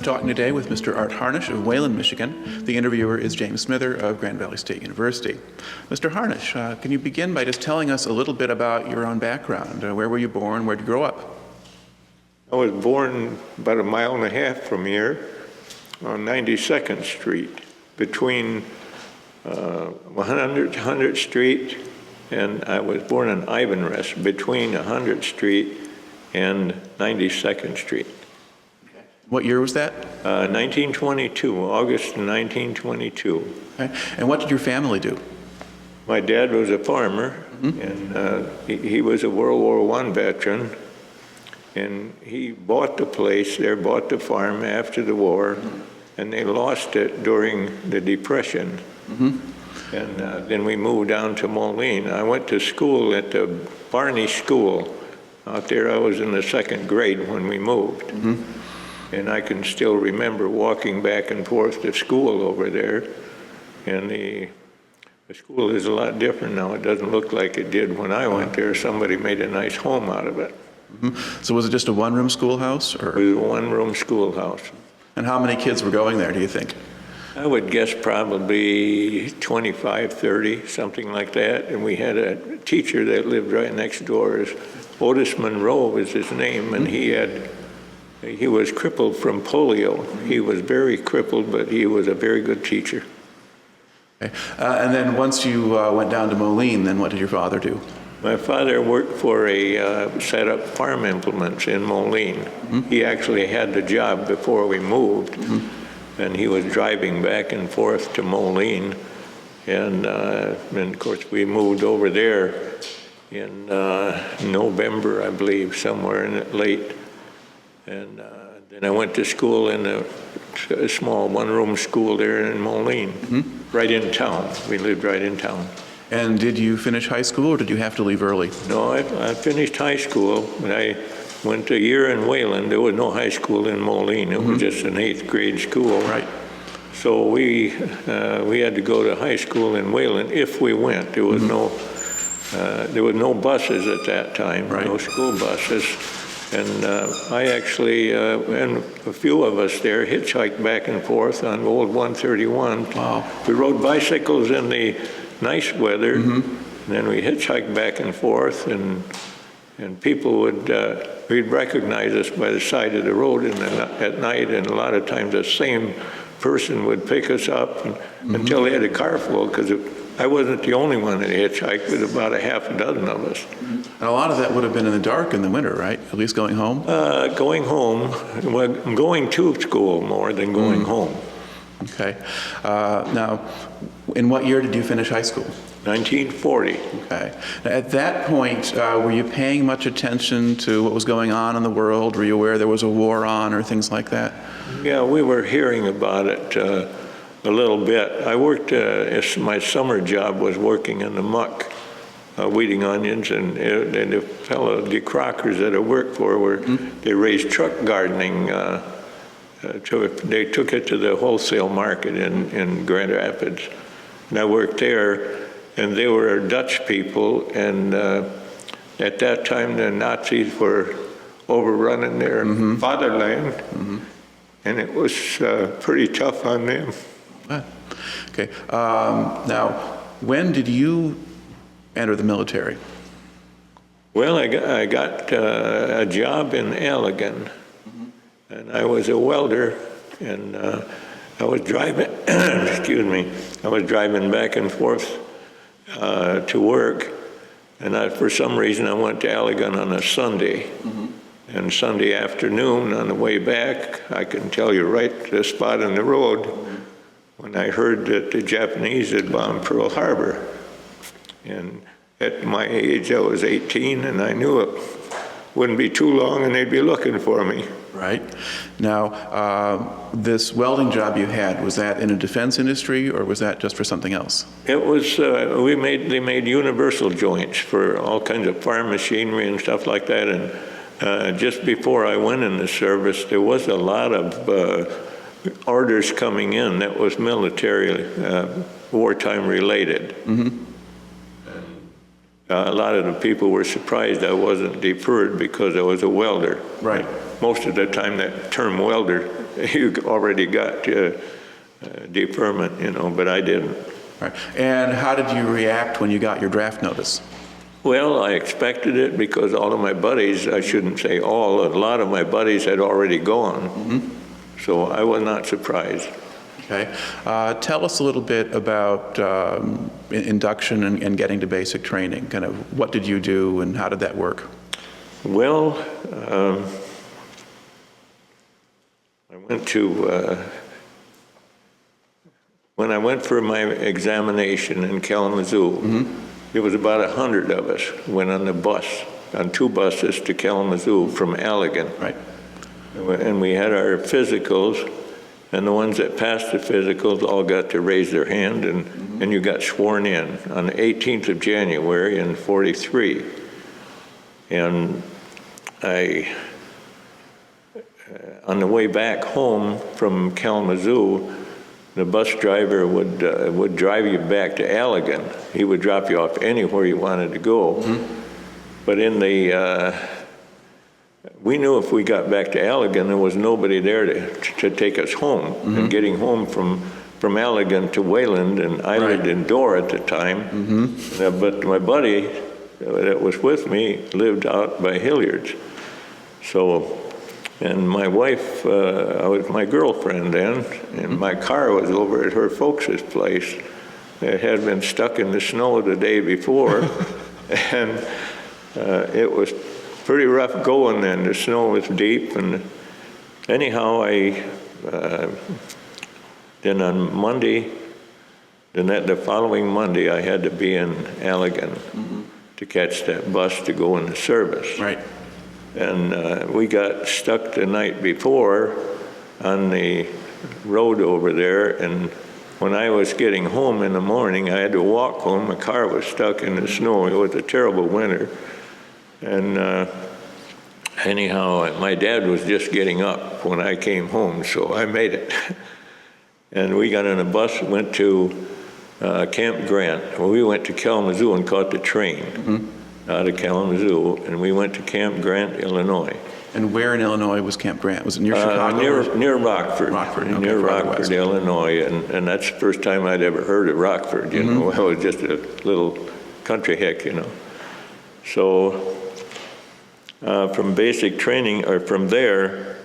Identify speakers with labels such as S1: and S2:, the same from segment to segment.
S1: We're talking today with Mr. Art Harnish of Wayland, Michigan. The interviewer is James Smither of Grand Valley State University. Mr. Harnish, can you begin by just telling us a little bit about your own background? Where were you born? Where did you grow up?
S2: I was born about a mile and a half from here on 92nd Street, between 100th Street, and I was born in Ivanrest, between 100th Street and 92nd Street.
S1: What year was that?
S2: 1922, August of 1922.
S1: Okay. And what did your family do?
S2: My dad was a farmer, and he was a World War I veteran, and he bought the place there, bought the farm after the war, and they lost it during the Depression. And then we moved down to Moline. I went to school at the Barney School. Out there, I was in the second grade when we moved. And I can still remember walking back and forth to school over there. And the school is a lot different now. It doesn't look like it did when I went there. Somebody made a nice home out of it.
S1: So was it just a one-room schoolhouse? Or?
S2: It was a one-room schoolhouse.
S1: And how many kids were going there, do you think?
S2: I would guess probably 25, 30, something like that. And we had a teacher that lived right next door. Otis Monroe was his name, and he was crippled from polio. He was very crippled, but he was a very good teacher.
S1: Okay. And then once you went down to Moline, then what did your father do?
S2: My father worked for set up farm implements in Moline. He actually had the job before we moved, and he was driving back and forth to Moline. And of course, we moved over there in November, I believe, somewhere in it late. And then I went to school in a small one-room school there in Moline, right in town. We lived right in town.
S1: And did you finish high school, or did you have to leave early?
S2: No, I finished high school, but I went a year in Wayland. There was no high school in Moline. It was just an 8th grade school.
S1: Right.
S2: So we had to go to high school in Wayland if we went. There was no buses at that time, no school buses. And I actually, and a few of us there, hitchhiked back and forth on old 131.
S1: Wow.
S2: We rode bicycles in the nice weather, and then we hitchhiked back and forth, and people would, we'd recognize us by the side of the road at night, and a lot of times the same person would pick us up until they had a car full, because I wasn't the only one that hitchhiked, but about a half a dozen of us.
S1: And a lot of that would have been in the dark in the winter, right? At least going home?
S2: Going home, well, going to school more than going home.
S1: Okay. Now, in what year did you finish high school?
S2: 1940.
S1: Okay. Now, at that point, were you paying much attention to what was going on in the world? Were you aware there was a war on or things like that?
S2: Yeah, we were hearing about it a little bit. I worked, my summer job was working in the muck, weeding onions, and the fellow, the Crockers that I worked for, they raised truck gardening. They took it to the wholesale market in Grand Rapids. And I worked there, and they were Dutch people, and at that time the Nazis were overrunning their fatherland, and it was pretty tough on them.
S1: Okay. Now, when did you enter the military?
S2: Well, I got a job in Allegan, and I was a welder, and I was driving, excuse me, I was driving back and forth to work, and for some reason I went to Allegan on a Sunday. And Sunday afternoon on the way back, I can tell you right the spot on the road when I heard that the Japanese had bombed Pearl Harbor. And at my age, I was 18, and I knew it wouldn't be too long and they'd be looking for me.
S1: Right. Now, this welding job you had, was that in a defense industry, or was that just for something else?
S2: It was, they made universal joints for all kinds of farm machinery and stuff like that. And just before I went in the service, there was a lot of orders coming in that was military, wartime related. A lot of the people were surprised I wasn't deferred because I was a welder.
S1: Right.
S2: Most of the time that term welder you already got deferment, you know, but I didn't.
S1: Right. And how did you react when you got your draft notice?
S2: Well, I expected it because all of my buddies, I shouldn't say all, a lot of my buddies had already gone. So I was not surprised.
S1: Okay. Tell us a little bit about induction and getting to basic training. Kind of what did you do and how did that work?
S2: Well, I went to, when I went for my examination in Kalamazoo, there was about 100 of us went on the bus, on 2 buses to Kalamazoo from Allegan.
S1: Right.
S2: And we had our physicals, and the ones that passed the physicals all got to raise their hand, and you got sworn in on the 18th of January in '43. And on the way back home from Kalamazoo, the bus driver would drive you back to Allegan. He would drop you off anywhere you wanted to go. But we knew if we got back to Allegan, there was nobody there to take us home. And getting home from Allegan to Wayland, and I lived in Dorr at the time, but my buddy that was with me lived out by Hilliard's. So, and my wife, I was my girlfriend then, and my car was over at her folks' place. It had been stuck in the snow the day before, and it was pretty rough going then. The snow was deep, and anyhow, then on Monday, the following Monday, I had to be in Allegan to catch that bus to go into service.
S1: Right.
S2: And we got stuck the night before on the road over there, and when I was getting home in the morning, I had to walk home. My car was stuck in the snow. It was a terrible winter. And anyhow, my dad was just getting up when I came home, so I made it. And we got on a bus, went to Camp Grant. Well, we went to Kalamazoo and caught the train out of Kalamazoo, and we went to Camp Grant, Illinois.
S1: And where in Illinois was Camp Grant? Was it near Chicago?
S2: Near Rockford.
S1: Rockford, okay,
S2: near
S1: farther
S2: Rockford,
S1: west.
S2: Illinois, and that's the first time I'd ever heard of Rockford, you know. I was just a little country hick, you know. So from basic training, or from there...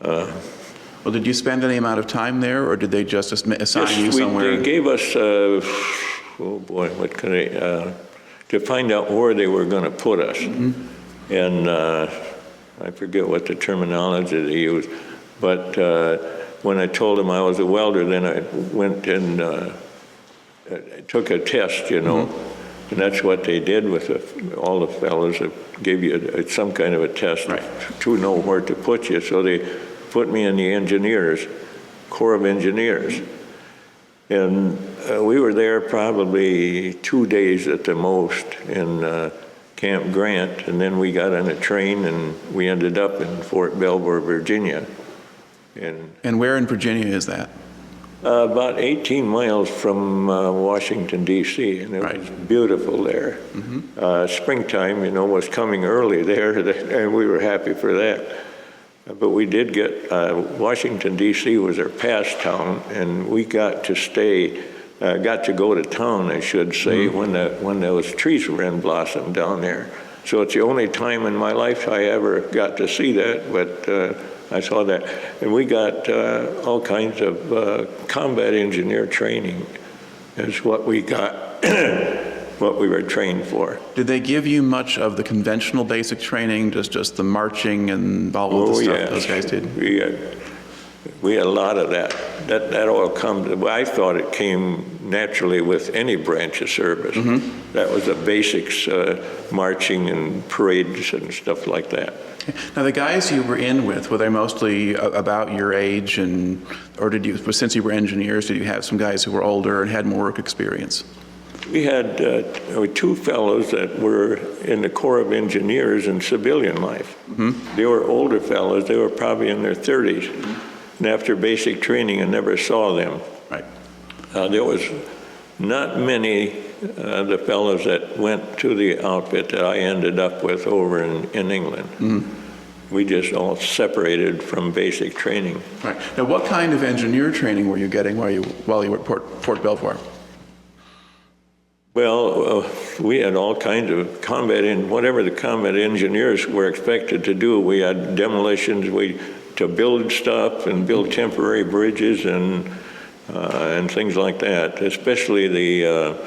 S1: well, did you spend any amount of time there, or did they just assign you somewhere?
S2: They gave us, oh boy, what could I... to find out where they were going to put us. And I forget what the terminology they used, but when I told them I was a welder, then I went and took a test, you know, and that's what they did with all the fellows. That gave you some kind of a test to know where to put you. So they put me in the engineers, Corps of Engineers. And we were there probably 2 days at the most in Camp Grant, and then we got on a train and we ended up in Fort Belvoir, Virginia.
S1: And where in Virginia is that?
S2: About 18 miles from Washington, D.C., and it was beautiful there. Springtime, you know, was coming early there, and we were happy for that. But we did get, Washington, D.C. was our pass town, and we got to stay, got to go to town, I should say, when those trees were in blossom down there. So it's the only time in my life I ever got to see that, but I saw that. And we got all kinds of combat engineer training is what we got, what we were trained for.
S1: Did they give you much of the conventional basic training, just the marching and all of the stuff those guys did?
S2: We had a lot of that. That all comes, I thought it came naturally with any branch of service. That was the basics, marching and parades and stuff like that.
S1: Now, the guys you were in with, were they mostly about your age, or did you, since you were engineers, did you have some guys who were older and had more work experience?
S2: We had 2 fellows that were in the Corps of Engineers in civilian life. They were older fellows. They were probably in their 30s. And after basic training, I never saw them.
S1: Right.
S2: There was not many the fellows that went to the outfit that I ended up with over in England. we just all separated from basic training.
S1: Right. Now, what kind of engineer training were you getting while you were at Fort Belvoir?
S2: Well, we had all kinds of combat, and whatever the combat engineers were expected to do. We had demolitions, to build stuff and build temporary bridges and things like that, especially the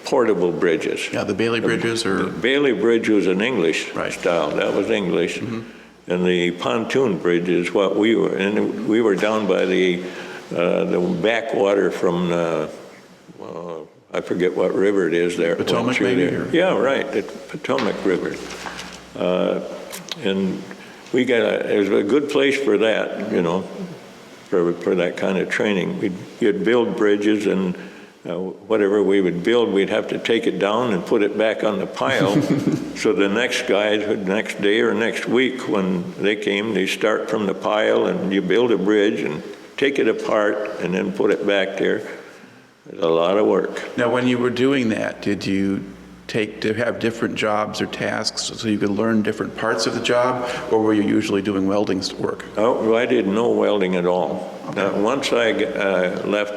S2: portable bridges.
S1: Yeah, the Bailey bridges, or?
S2: The Bailey bridge was an English
S1: Right.
S2: style. That was English. And the pontoon bridge is what we were, and we were down by the backwater from I forget what river it is there.
S1: Potomac, maybe?
S2: Yeah, right, the Potomac River. And it was a good place for that, for that kind of training. You'd build bridges, and whatever we would build, we'd have to take it down and put it back on the pile. So the next day or next week, when they came, they start from the pile, and you build a bridge and take it apart and then put it back there. It's a lot of work.
S1: Now, when you were doing that, did you have different jobs or tasks so you could learn different parts of the job, or were you usually doing welding work?
S2: Oh, I did no welding at all.
S1: Okay.
S2: Now, once I left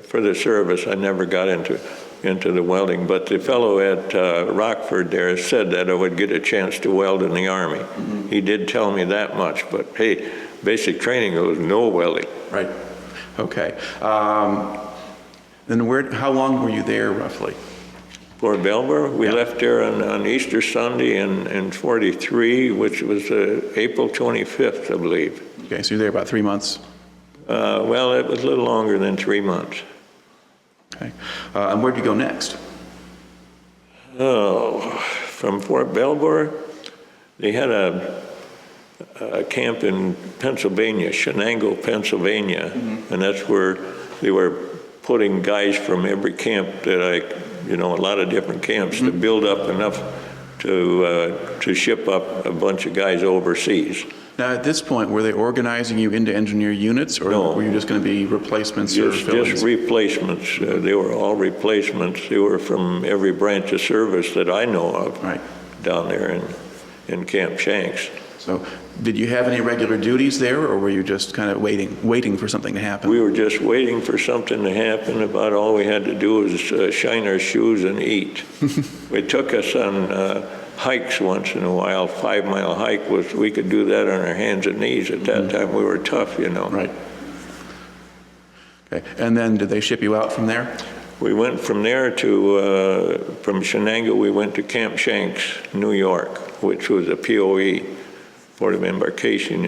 S2: for the service, I never got into the welding, but the fellow at Rockford there said that I would get a chance to weld in the Army. He did tell me that much, but hey, basic training, there was no welding.
S1: Right. Okay. Then how long were you there, roughly?
S2: Fort Belvoir, we left there on Easter Sunday in 43, which was April 25th, I believe.
S1: Okay, so you were there about 3 months.
S2: Well, it was a little longer than 3 months.
S1: Okay. And where'd you go next?
S2: Oh, from Fort Belvoir, they had a camp in Pennsylvania, Shenango, Pennsylvania, and that's where they were putting guys from every camp a lot of different camps to build up enough to ship up a bunch of guys overseas.
S1: Now, at this point, were they organizing you into engineer units, or
S2: No.
S1: were you just going to be replacements or fill-ins?
S2: Just replacements. They were all replacements. They were from every branch of service that I know of.
S1: Right.
S2: Down there in Camp Shanks.
S1: So, did you have any regular duties there, or were you just kind of waiting for something to happen?
S2: We were just waiting for something to happen. About all we had to do was shine our shoes and eat. It took us on hikes once in a while. 5-mile hike we could do that on our hands and knees. At that time, we were tough,
S1: Right. Okay. And then did they ship you out from there?
S2: We went from there from Shenango, we went to Camp Shanks, New York, which was a POE, Port of Embarkation,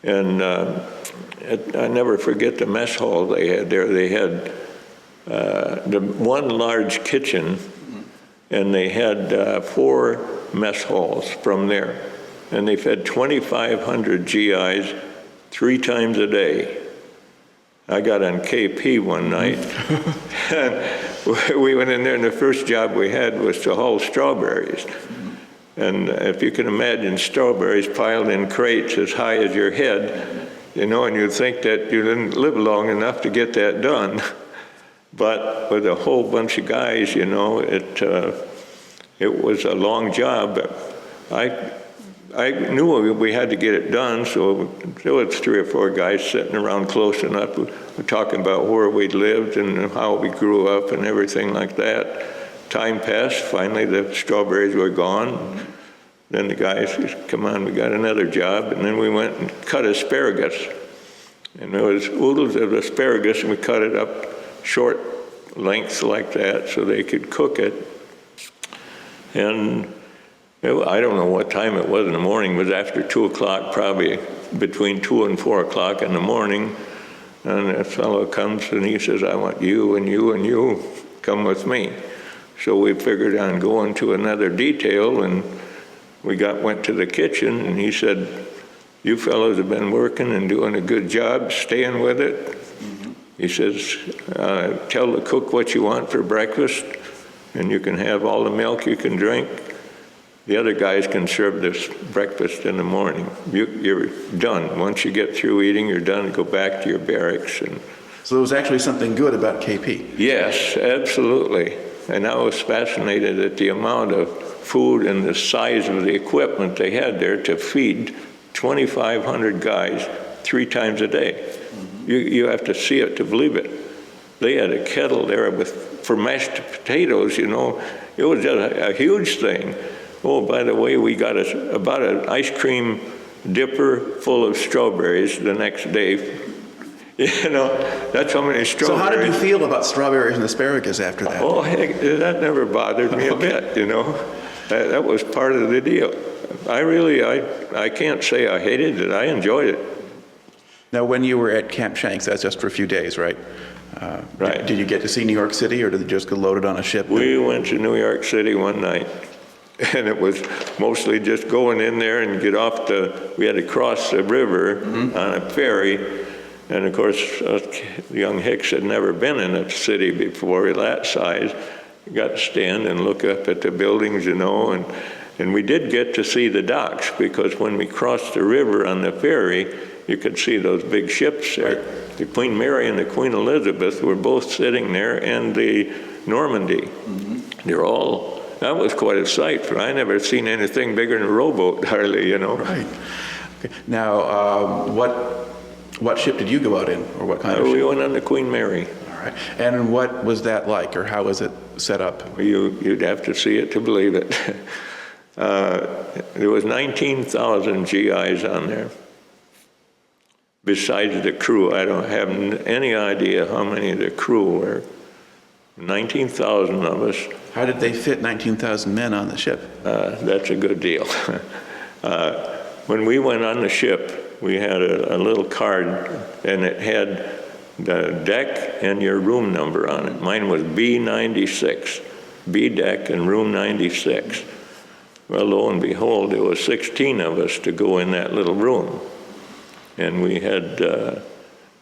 S2: And I never forget the mess hall they had there. They had the one large kitchen, and they had 4 mess halls from there. And they fed 2,500 GIs 3 times a day. I got on KP one night, and we went in there, and the first job we had was to haul strawberries. And if you can imagine strawberries piled in crates as high as your head, and you'd think that you didn't live long enough to get that done. But with a whole bunch of guys, it was a long job. I knew we had to get it done, so there was 3 or 4 guys sitting around close enough. We're talking about where we lived and how we grew up and everything like that. Time passed. Finally, the strawberries were gone. Then the guys said, come on, we got another job. And then we went and cut asparagus. And there was oodles of asparagus, and we cut it up short lengths like that so they could cook it. And I don't know what time it was in the morning. It was after 2 o'clock, probably between 2 and 4 o'clock in the morning. And a fellow comes and he says, I want you and you and you come with me. So we figured on going to another detail, and we went to the kitchen, and he said, you fellows have been working and doing a good job, staying with it. He says, tell the cook what you want for breakfast, and you can have all the milk you can drink. The other guys can serve this breakfast in the morning. You're done. Once you get through eating, you're done. Go back to your barracks.
S1: So there was actually something good about KP?
S2: Yes, absolutely. And I was fascinated at the amount of food and the size of the equipment they had there to feed 2,500 guys 3 times a day. You have to see it to believe it. They had a kettle there for mashed potatoes, you know. It was just a huge thing. Oh, by the way, we got about an ice cream dipper full of strawberries the next day. You know, that's how many strawberries.
S1: So how did you feel about strawberries and asparagus after that?
S2: Oh, heck, that never bothered me a bit, you know. That was part of the deal. I can't say I hated it. I enjoyed it.
S1: Now, when you were at Camp Shanks, that's just for a few days, right?
S2: Right.
S1: Did you get to see New York City, or did you just get loaded on a ship?
S2: We went to New York City one night, and it was mostly just going in there and get off we had to cross the river on a ferry. And of course, young Hicks had never been in a city before that size. We got to stand and look up at the buildings, you know, and we did get to see the docks, because when we crossed the river on the ferry, you could see those big ships there. Right. The Queen Mary and the Queen Elizabeth were both sitting there, and the Normandy. That was quite a sight, for I never seen anything bigger than a rowboat, hardly, you know.
S1: Right. Okay. Now, what ship did you go out in, or what kind of ship?
S2: We went on the Queen Mary.
S1: All right. And what was that like, or how was it set up?
S2: You'd have to see it to believe it. There was 19,000 GIs on there. Besides the crew, I don't have any idea how many of the crew were. 19,000 of us.
S1: How did they fit 19,000 men on the ship?
S2: That's a good deal. When we went on the ship, we had a little card, and it had the deck and your room number on it. Mine was B96, B deck and room 96. Well, lo and behold, there was 16 of us to go in that little room. And we had,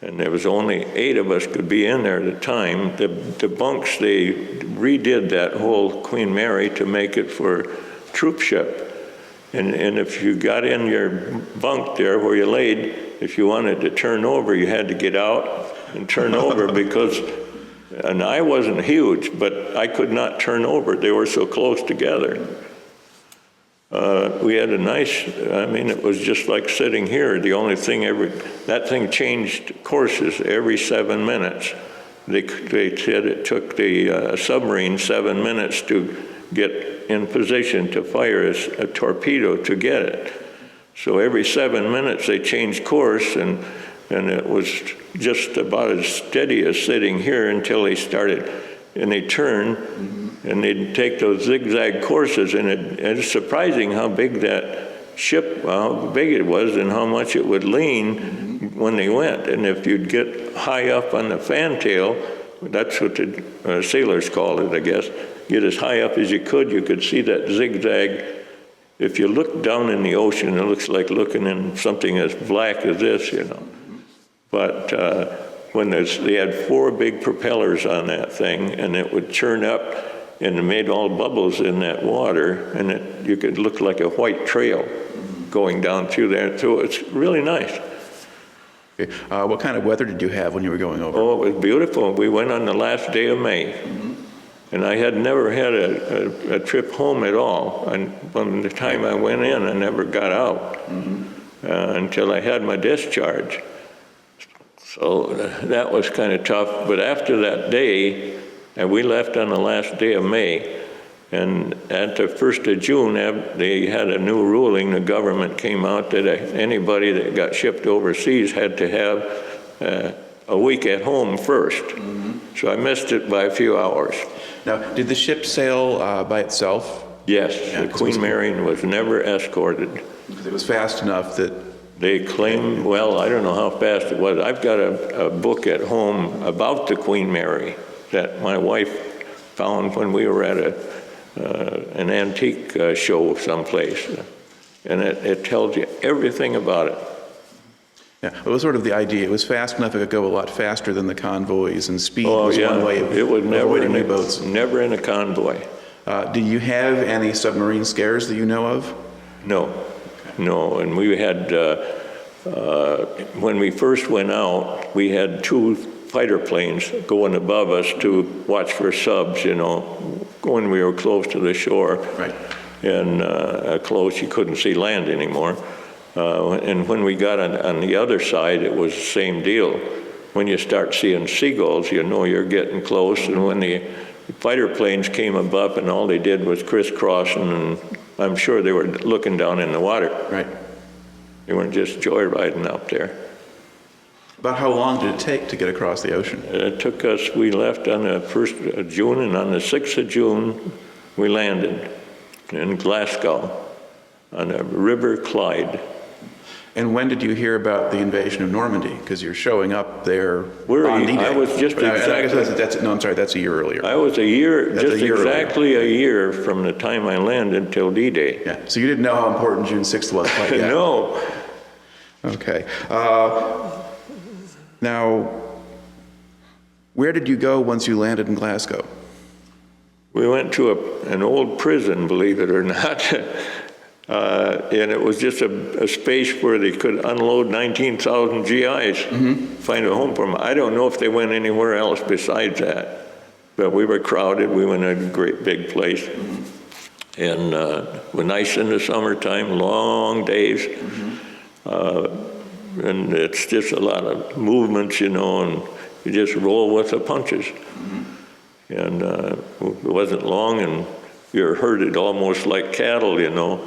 S2: and there was only 8 of us could be in there at a time. The bunks, they redid that whole Queen Mary to make it for troop ship. And if you got in your bunk there where you laid, if you wanted to turn over, you had to get out and turn over because, and I wasn't huge, but I could not turn over. They were so close together. We had a nice, it was just like sitting here. The only thing, that thing changed courses every 7 minutes. They said it took the submarine 7 minutes to get in position to fire a torpedo to get it. So every 7 minutes they changed course, and it was just about as steady as sitting here until they started, and they turned. And they'd take those zigzag courses, and it's surprising how big that ship, how big it was and how much it would lean when they went. And if you'd get high up on the fantail, that's what the sailors called it, I guess, get as high up as you could see that zigzag. If you look down in the ocean, it looks like looking in something as black as this, you know. But when they had 4 big propellers on that thing, and it would churn up, and it made all bubbles in that water, and you could look like a white trail going down through there. So it's really nice.
S1: Okay. What kind of weather did you have when you were going over?
S2: Oh, it was beautiful. We went on the last day of May. And I had never had a trip home at all. And from the time I went in, I never got out until I had my discharge. So that was kind of tough. But after that day, and we left on the last day of May, and at the 1st of June, they had a new ruling. The government came out that anybody that got shipped overseas had to have a week at home first. So I missed it by a few hours.
S1: Now, did the ship sail by itself?
S2: Yes, the Queen Mary was never escorted.
S1: Because it was fast enough that...
S2: They claim, well, I don't know how fast it was. I've got a book at home about the Queen Mary that my wife found when we were at an antique show someplace. And it tells you everything about it.
S1: Yeah, it was sort of the idea. It was fast enough it could go a lot faster than the convoys, and speed
S2: one
S1: way of
S2: it was
S1: avoiding U-boats.
S2: Never in a convoy.
S1: Do you have any submarine scares that you know of?
S2: No. No, and we had, when we first went out, we had 2 fighter planes going above us to watch for subs, you know, when we were close to the shore.
S1: Right.
S2: and close. You couldn't see land anymore. And when we got on the other side, it was the same deal. When you start seeing seagulls, you know you're getting close. And when the fighter planes came above and all they did was crisscrossing, and I'm sure they were looking down in the water.
S1: Right.
S2: They weren't just joyriding up there.
S1: About how long did it take to get across the ocean?
S2: It took us, we left on the 1st of June, and on the 6th of June, we landed in Glasgow on the River Clyde.
S1: And when did you hear about the invasion of Normandy? Because you're showing up there on D-Day.
S2: I was just
S1: that's a year earlier.
S2: I was exactly a year from the time I landed until D-Day.
S1: Yeah, so you didn't know how important June 6th was quite yet.
S2: No.
S1: Okay. Now, where did you go once you landed in Glasgow?
S2: We went to an old prison, believe it or not. And it was just a space where they could unload 19,000 GIs, find a home for them. I don't know if they went anywhere else besides that, but we were crowded. We went in a great big place. And it was nice in the summertime, long days. And it's just a lot of movements, you know, and you just roll with the punches. And it wasn't long, and you're herded almost like cattle, you know,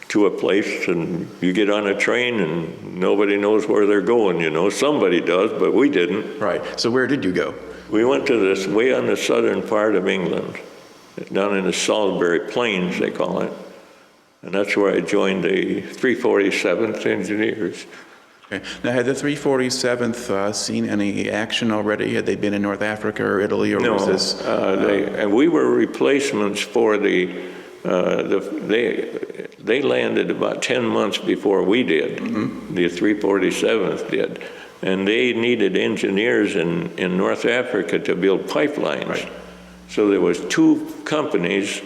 S2: to a place, and you get on a train and nobody knows where they're going, you know. Somebody does, but we didn't.
S1: Right. So where did you go? We
S2: went to this way on the southern part of England, down in the Salisbury Plains, they call it. And that's where I joined the 347th Engineers.
S1: Okay. Now, had the 347th seen any action already? Had they been in North Africa or Italy, or
S2: no,
S1: was this?
S2: And we were replacements for they landed about 10 months before we did. The 347th did. And they needed engineers in North Africa to build pipelines.
S1: Right.
S2: So there was two companies,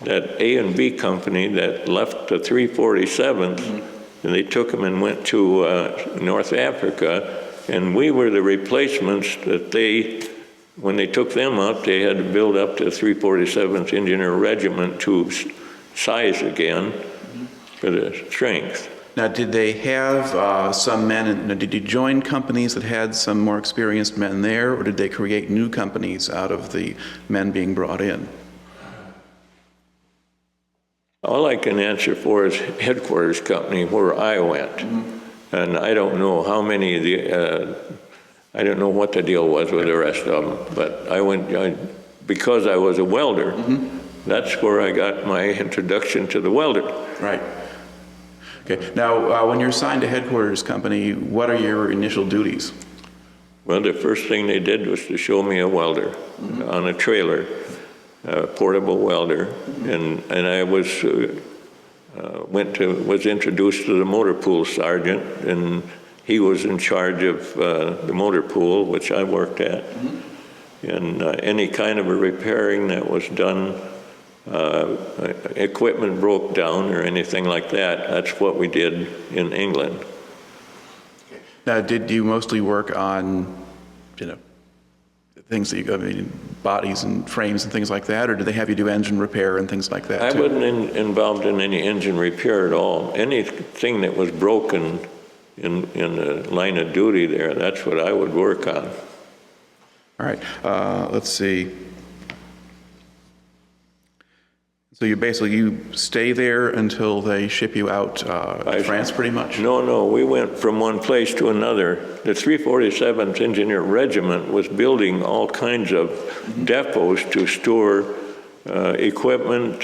S2: that A and B company, that left the 347th, and they took them and went to North Africa, and we were the replacements that when they took them out, they had to build up the 347th Engineer Regiment to size again for the strength.
S1: Now, did they have some men, did you join companies that had some more experienced men there, or did they create new companies out of the men being brought in?
S2: All I can answer for is headquarters company where I went. And I don't know how many of the, I don't know what the deal was with the rest of them, but I went, because I was a welder, that's where I got my introduction to the welder.
S1: Right. Okay. Now, when you're assigned to headquarters company, what are your initial duties?
S2: Well, the first thing they did was to show me a welder on a trailer. Portable welder, and I was introduced to the motor pool sergeant, and he was in charge of the motor pool, which I worked at. And any kind of a repairing that was done, equipment broke down or anything like that, that's what we did in England.
S1: Now, did you mostly work on, things that bodies and frames and things like that, or did they have you do engine repair and things like that too?
S2: I wasn't involved in any engine repair at all. Anything that was broken in the line of duty there, that's what I would work on.
S1: All right, let's see. So you stay there until they ship you out to France, pretty much?
S2: No, we went from one place to another. The 347th Engineer Regiment was building all kinds of depots to store equipment,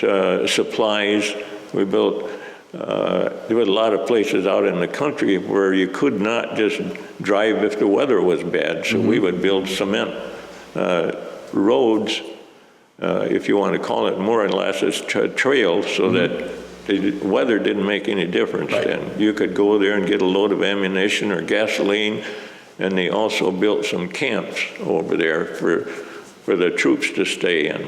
S2: supplies. We built, there were a lot of places out in the country where you could not just drive if the weather was bad, so we would build cement roads, if you want to call it more or less as trails, so that the weather didn't make any difference then. You could go there and get a load of ammunition or gasoline, and they also built some camps over there for the troops to stay in.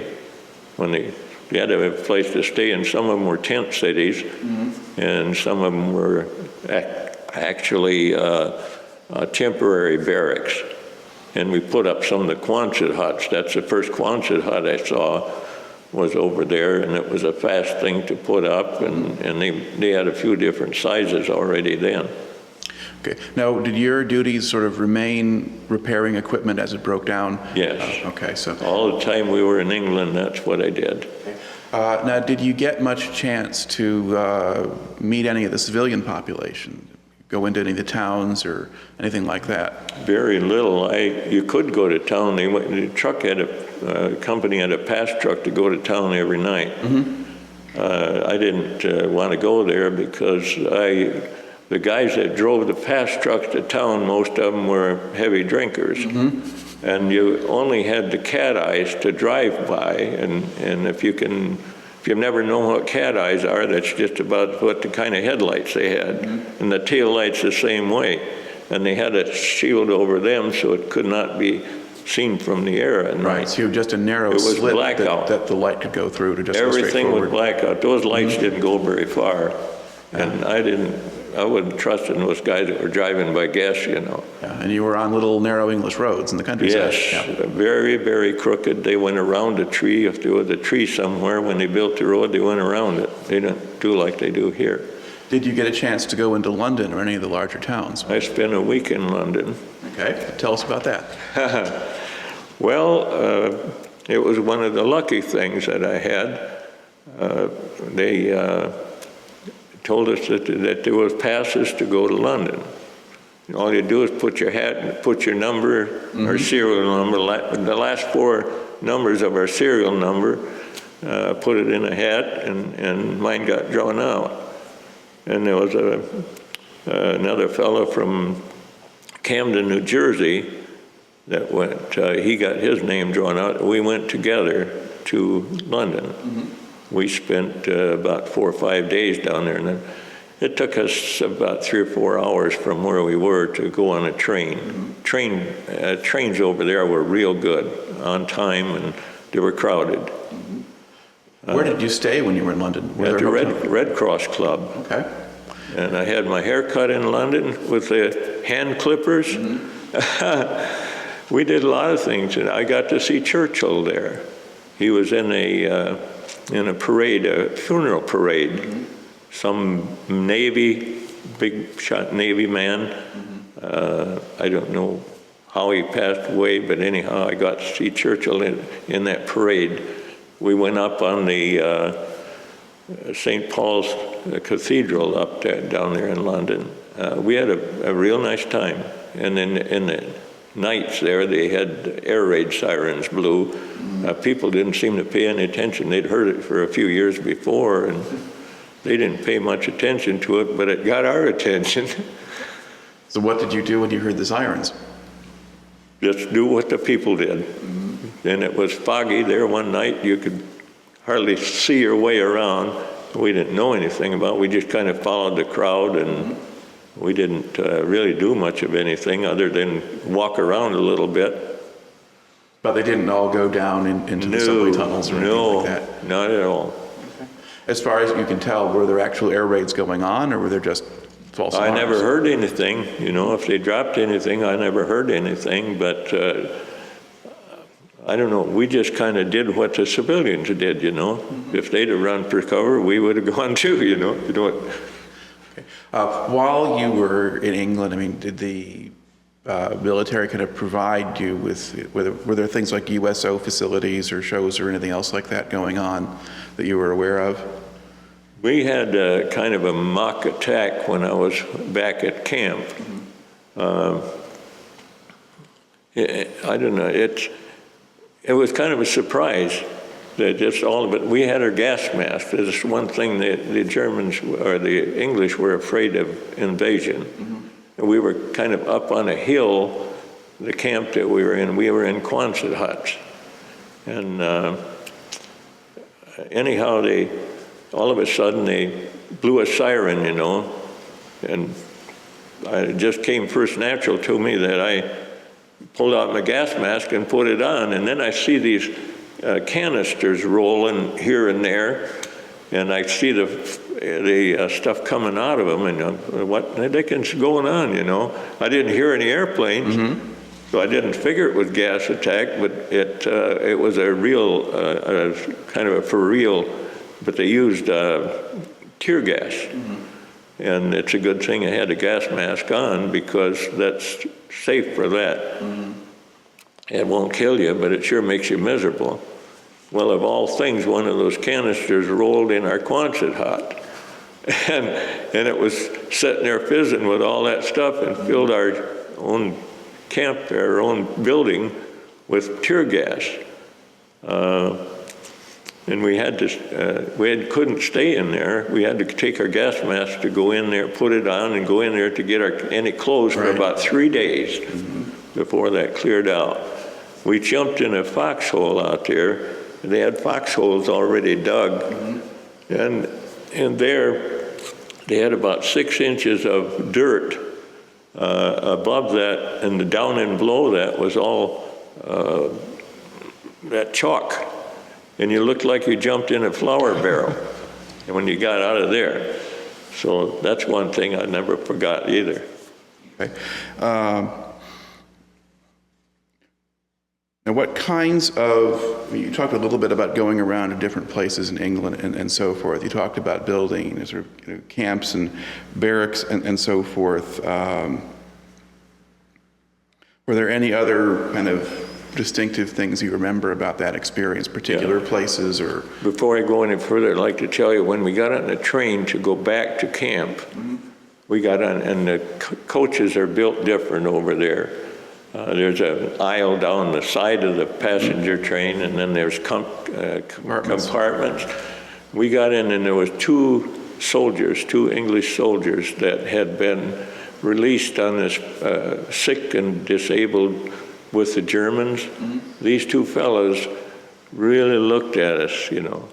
S2: When they had to have a place to stay in. Some of them were tent cities, and some of them were actually temporary barracks. And we put up some of the Quonset huts. That's the first Quonset hut I saw was over there, and it was a fast thing to put up, and they had a few different sizes already then.
S1: Okay. Now, did your duties sort of remain repairing equipment as it broke down?
S2: Yes.
S1: Okay, so.
S2: All the time we were in England, that's what I did.
S1: Now, did you get much chance to meet any of the civilian population? Go into any of the towns or anything like that?
S2: Very little. You could go to town. The truck had a company had a pass truck to go to town every night. I didn't want to go there because the guys that drove the pass trucks to town, most of them were heavy drinkers. And you only had the cat eyes to drive by, and if you've never known what cat eyes are, that's just about what the kind of headlights they had. And the tail lights the same way. And they had a shield over them so it could not be seen from the air at night.
S1: Right, so you have just a narrow slit that the light could go through to just go straight
S2: Everything
S1: forward.
S2: was blackout. Those lights didn't go very far. And I wouldn't trust in those guys that were driving by gas, you know.
S1: Yeah, and you were on little narrow English roads in the countryside.
S2: Yes, very, very crooked. They went around a tree. If there was a tree somewhere, when they built the road, they went around it. They didn't do like they do here.
S1: Did you get a chance to go into London or any of the larger towns?
S2: I spent a week in London.
S1: Okay, tell us about that.
S2: Well, it was one of the lucky things that I had. They told us that there was passes to go to London. All you do is put your hat and put your number, or serial number, the last four numbers of our serial number, put it in a hat, and mine got drawn out. And there was another fellow from Camden, New Jersey, that went, he got his name drawn out. We went together to London. We spent about 4 or 5 days down there, and then it took us about 3 or 4 hours from where we were to go on a train. Trains over there were real good, on time, and they were crowded.
S1: Where did you stay when you were in London?
S2: At the Red Cross Club.
S1: Okay.
S2: And I had my hair cut in London with the hand clippers. We did a lot of things, and I got to see Churchill there. He was in a parade, a funeral parade. Some Navy, big shot Navy man. I don't know how he passed away, but anyhow, I got to see Churchill in that parade. We went up on the St. Paul's Cathedral up there, down there in London. We had a real nice time. And then in the nights there, they had air raid sirens blew. People didn't seem to pay any attention. They'd heard it for a few years before, and they didn't pay much attention to it, but it got our attention.
S1: So what did you do when you heard the sirens?
S2: Just do what the people did. And it was foggy there one night. You could hardly see your way around. We didn't know anything about it. We just kind of followed the crowd, and we didn't really do much of anything other than walk around a little bit.
S1: But they didn't all go down into the subway tunnels or anything like that?
S2: No, not at all.
S1: Okay. As far as you can tell, were there actual air raids going on, or were there just false alarms?
S2: I never heard anything. You know, if they dropped anything, I never heard anything, but I don't know. We just kind of did what the civilians did, you know. If they'd have run for cover, we would have gone too, you know. You know what?
S1: Okay. While you were in England, I mean, did the military kind of provide you with, were there things like USO facilities or shows or anything else like that going on that you were aware of?
S2: We had kind of a mock attack when I was back at camp. I don't know, it was kind of a surprise that just all of it. We had our gas masks. There's one thing that the Germans or the English were afraid of invasion. And we were kind of up on a hill, the camp that we were in Quonset huts. And anyhow, all of a sudden they blew a siren, you know, and it just came first natural to me that I pulled out my gas mask and put it on, and then I see these canisters rolling here and there, and I see the stuff coming out of them, and what the heck's going on, you know? I didn't hear any airplanes, So I didn't figure it was gas attack, but it was a real, kind of a for real, but they used tear gas. And it's a good thing I had a gas mask on because that's safe for that. It won't kill you, but it sure makes you miserable. Well, of all things, one of those canisters rolled in our Quonset hut. And it was sitting there fizzing with all that stuff and filled our own camp, our own building with tear gas. And we had to, couldn't stay in there. We had to take our gas mask to go in there, put it on, and go in there to get any clothes for about 3 days before that cleared out. We jumped in a foxhole out there. They had foxholes already dug, and there they had about 6 inches of dirt above that, and down and below that was all that chalk. And you looked like you jumped in a flour barrel and when you got out of there. So that's one thing I never forgot either.
S1: Okay. Now, what kinds of, you talked a little bit about going around to different places in England and so forth. You talked about building sort of camps and barracks and so forth. Were there any other kind of distinctive things you remember about that experience, particular places or? Before
S2: I go any further, I'd like to tell you, when we got on the train to go back to camp, we got on, and the coaches are built different over there. There's an aisle down the side of the passenger train, and then there's compartments. We got in, and there was two English soldiers that had been released on this sick and disabled with the Germans. These two fellows really looked at us, you know.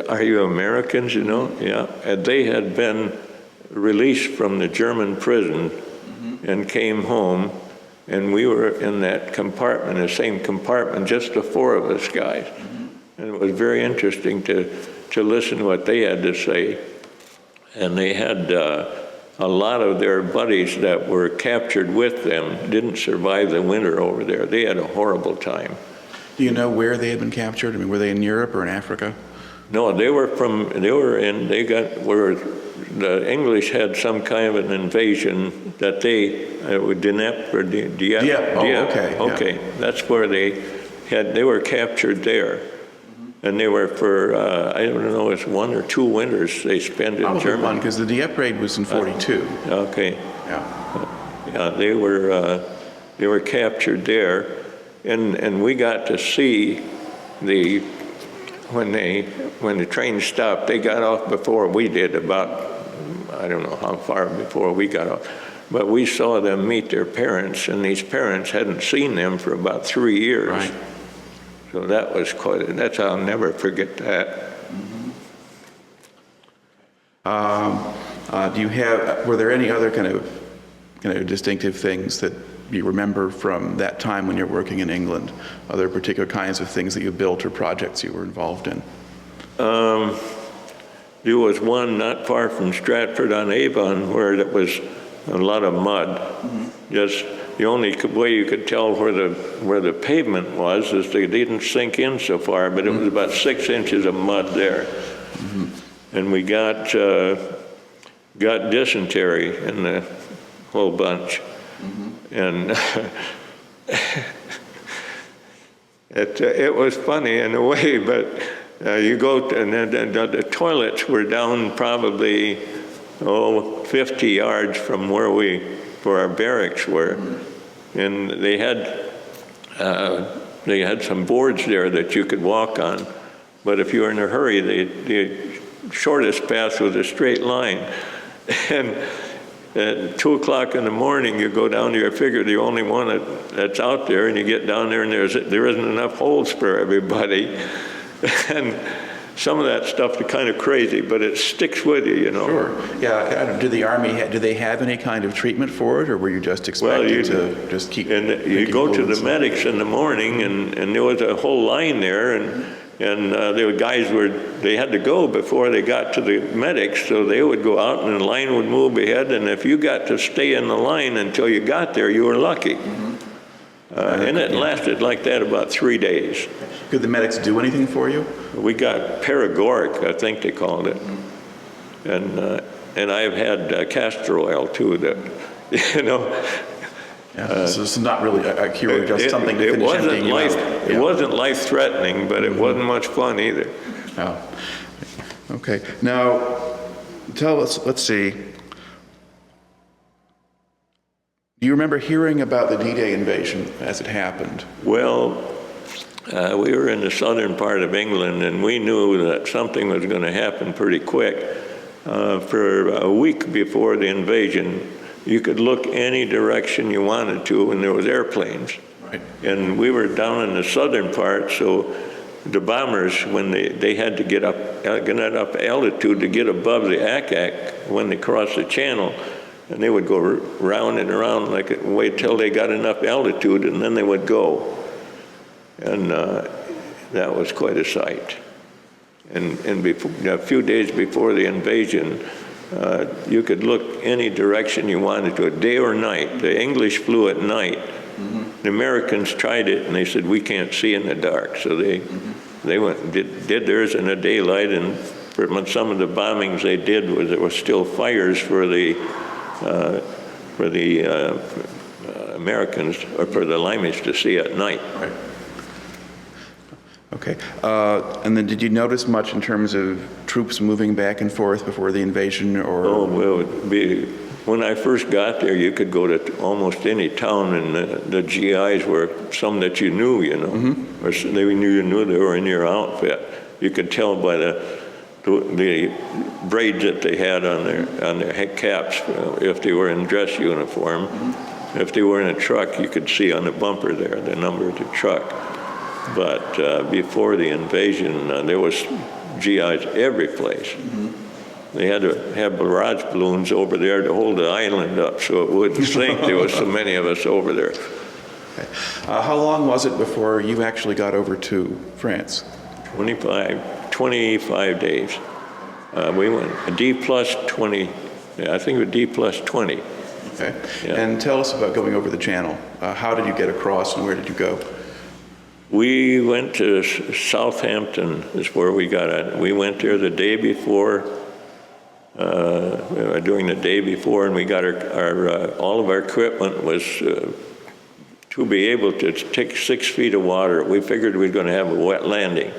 S2: Are you Americans, you know? Yeah. And they had been released from the German prison and came home, and we were in that compartment, the same compartment, just the four of us guys. And it was very interesting to listen to what they had to say. And they had a lot of their buddies that were captured with them didn't survive the winter over there. They had a horrible time.
S1: Do you know where they had been captured? I mean, were they in Europe or in Africa?
S2: No, where the English had some kind of an invasion that they, Dieppe. Okay, yeah. That's where they were captured there. And they were for, I don't know, it's 1 or 2 winters they spent in Germany.
S1: One, because the Dieppe raid was in 42.
S2: Okay.
S1: Yeah.
S2: Yeah, they were captured there. And we got to see when the train stopped, they got off before we did, about, I don't know how far before we got off. But we saw them meet their parents, and these parents hadn't seen them for about 3 years.
S1: Right.
S2: So that was I'll never forget that.
S1: Were there any other kind of distinctive things that you remember from that time when you're working in England? Other particular kinds of things that you built or projects you were involved in?
S2: There was one not far from Stratford-on-Avon where it was a lot of mud. Just the only way you could tell where the pavement was is they didn't sink in so far, but it was about 6 inches of mud there. And we got dysentery in the whole bunch. And it was funny in a way, but you go to, and the toilets were down probably 50 yards from where our barracks were, and they had some boards there that you could walk on, but if you were in a hurry, the shortest path was a straight line. And at 2 o'clock in the morning, you go down there, figure the only one that's out there, and you get down there, and there isn't enough holes for everybody. And some of that stuff is kind of crazy, but it sticks with you, you know.
S1: Sure. Yeah. Did the Army, do they have any kind of treatment for it, or were you just expected to just keep?
S2: And you go to the medics in the morning, and there was a whole line there, and there were guys they had to go before they got to the medics, so they would go out and the line would move ahead, and if you got to stay in the line until you got there, you were lucky. And it lasted like that about 3 days.
S1: Could the medics do anything for you?
S2: We got paregoric, I think they called it. And I've had castor oil too, that, you know.
S1: Yeah, so this is not really a cure, just something to finish emptying you out.
S2: It wasn't life-threatening, but it wasn't much fun either.
S1: Oh. Okay. Now, tell us, let's see. Do you remember hearing about the D-Day invasion as it happened?
S2: Well, we were in the southern part of England, and we knew that something was going to happen pretty quick. For a week before the invasion, you could look any direction you wanted to, and there was airplanes.
S1: Right.
S2: And we were down in the southern part, so the bombers, when they had to get up altitude to get above the Ack when they crossed the channel, and they would go round and around, like wait till they got enough altitude, and then they would go. And that was quite a sight. And before, a few days before the invasion, you could look any direction you wanted to, day or night. The English flew at night. The Americans tried it, and they said, we can't see in the dark. So they went and did theirs in the daylight, and some of the bombings they did was there were still fires for the Americans, or for the Limeys to see at night.
S1: Right. Okay. And then did you notice much in terms of troops moving back and forth before the invasion, or?
S2: Oh, well, when I first got there, you could go to almost any town, and the GIs were some that you knew, you know, or they knew they were in your outfit. You could tell by the braids that they had on their head caps, if they were in dress uniform. If they were in a truck, you could see on the bumper there the number of the truck. But before the invasion, there was GIs every place. They had to have barrage balloons over there to hold the island up so it wouldn't sink. There was so many of us over there.
S1: Okay. How long was it before you actually got over to France?
S2: 25 days. We went a D plus 20, I think it was D plus 20.
S1: Okay.
S2: Yeah.
S1: And tell us about going over the channel. How did you get across, and where did you go?
S2: We went to Southampton is where we got at. We went there the day before, during the day before, and we got all of our equipment was to be able to take 6 feet of water. We figured we were going to have a wet landing.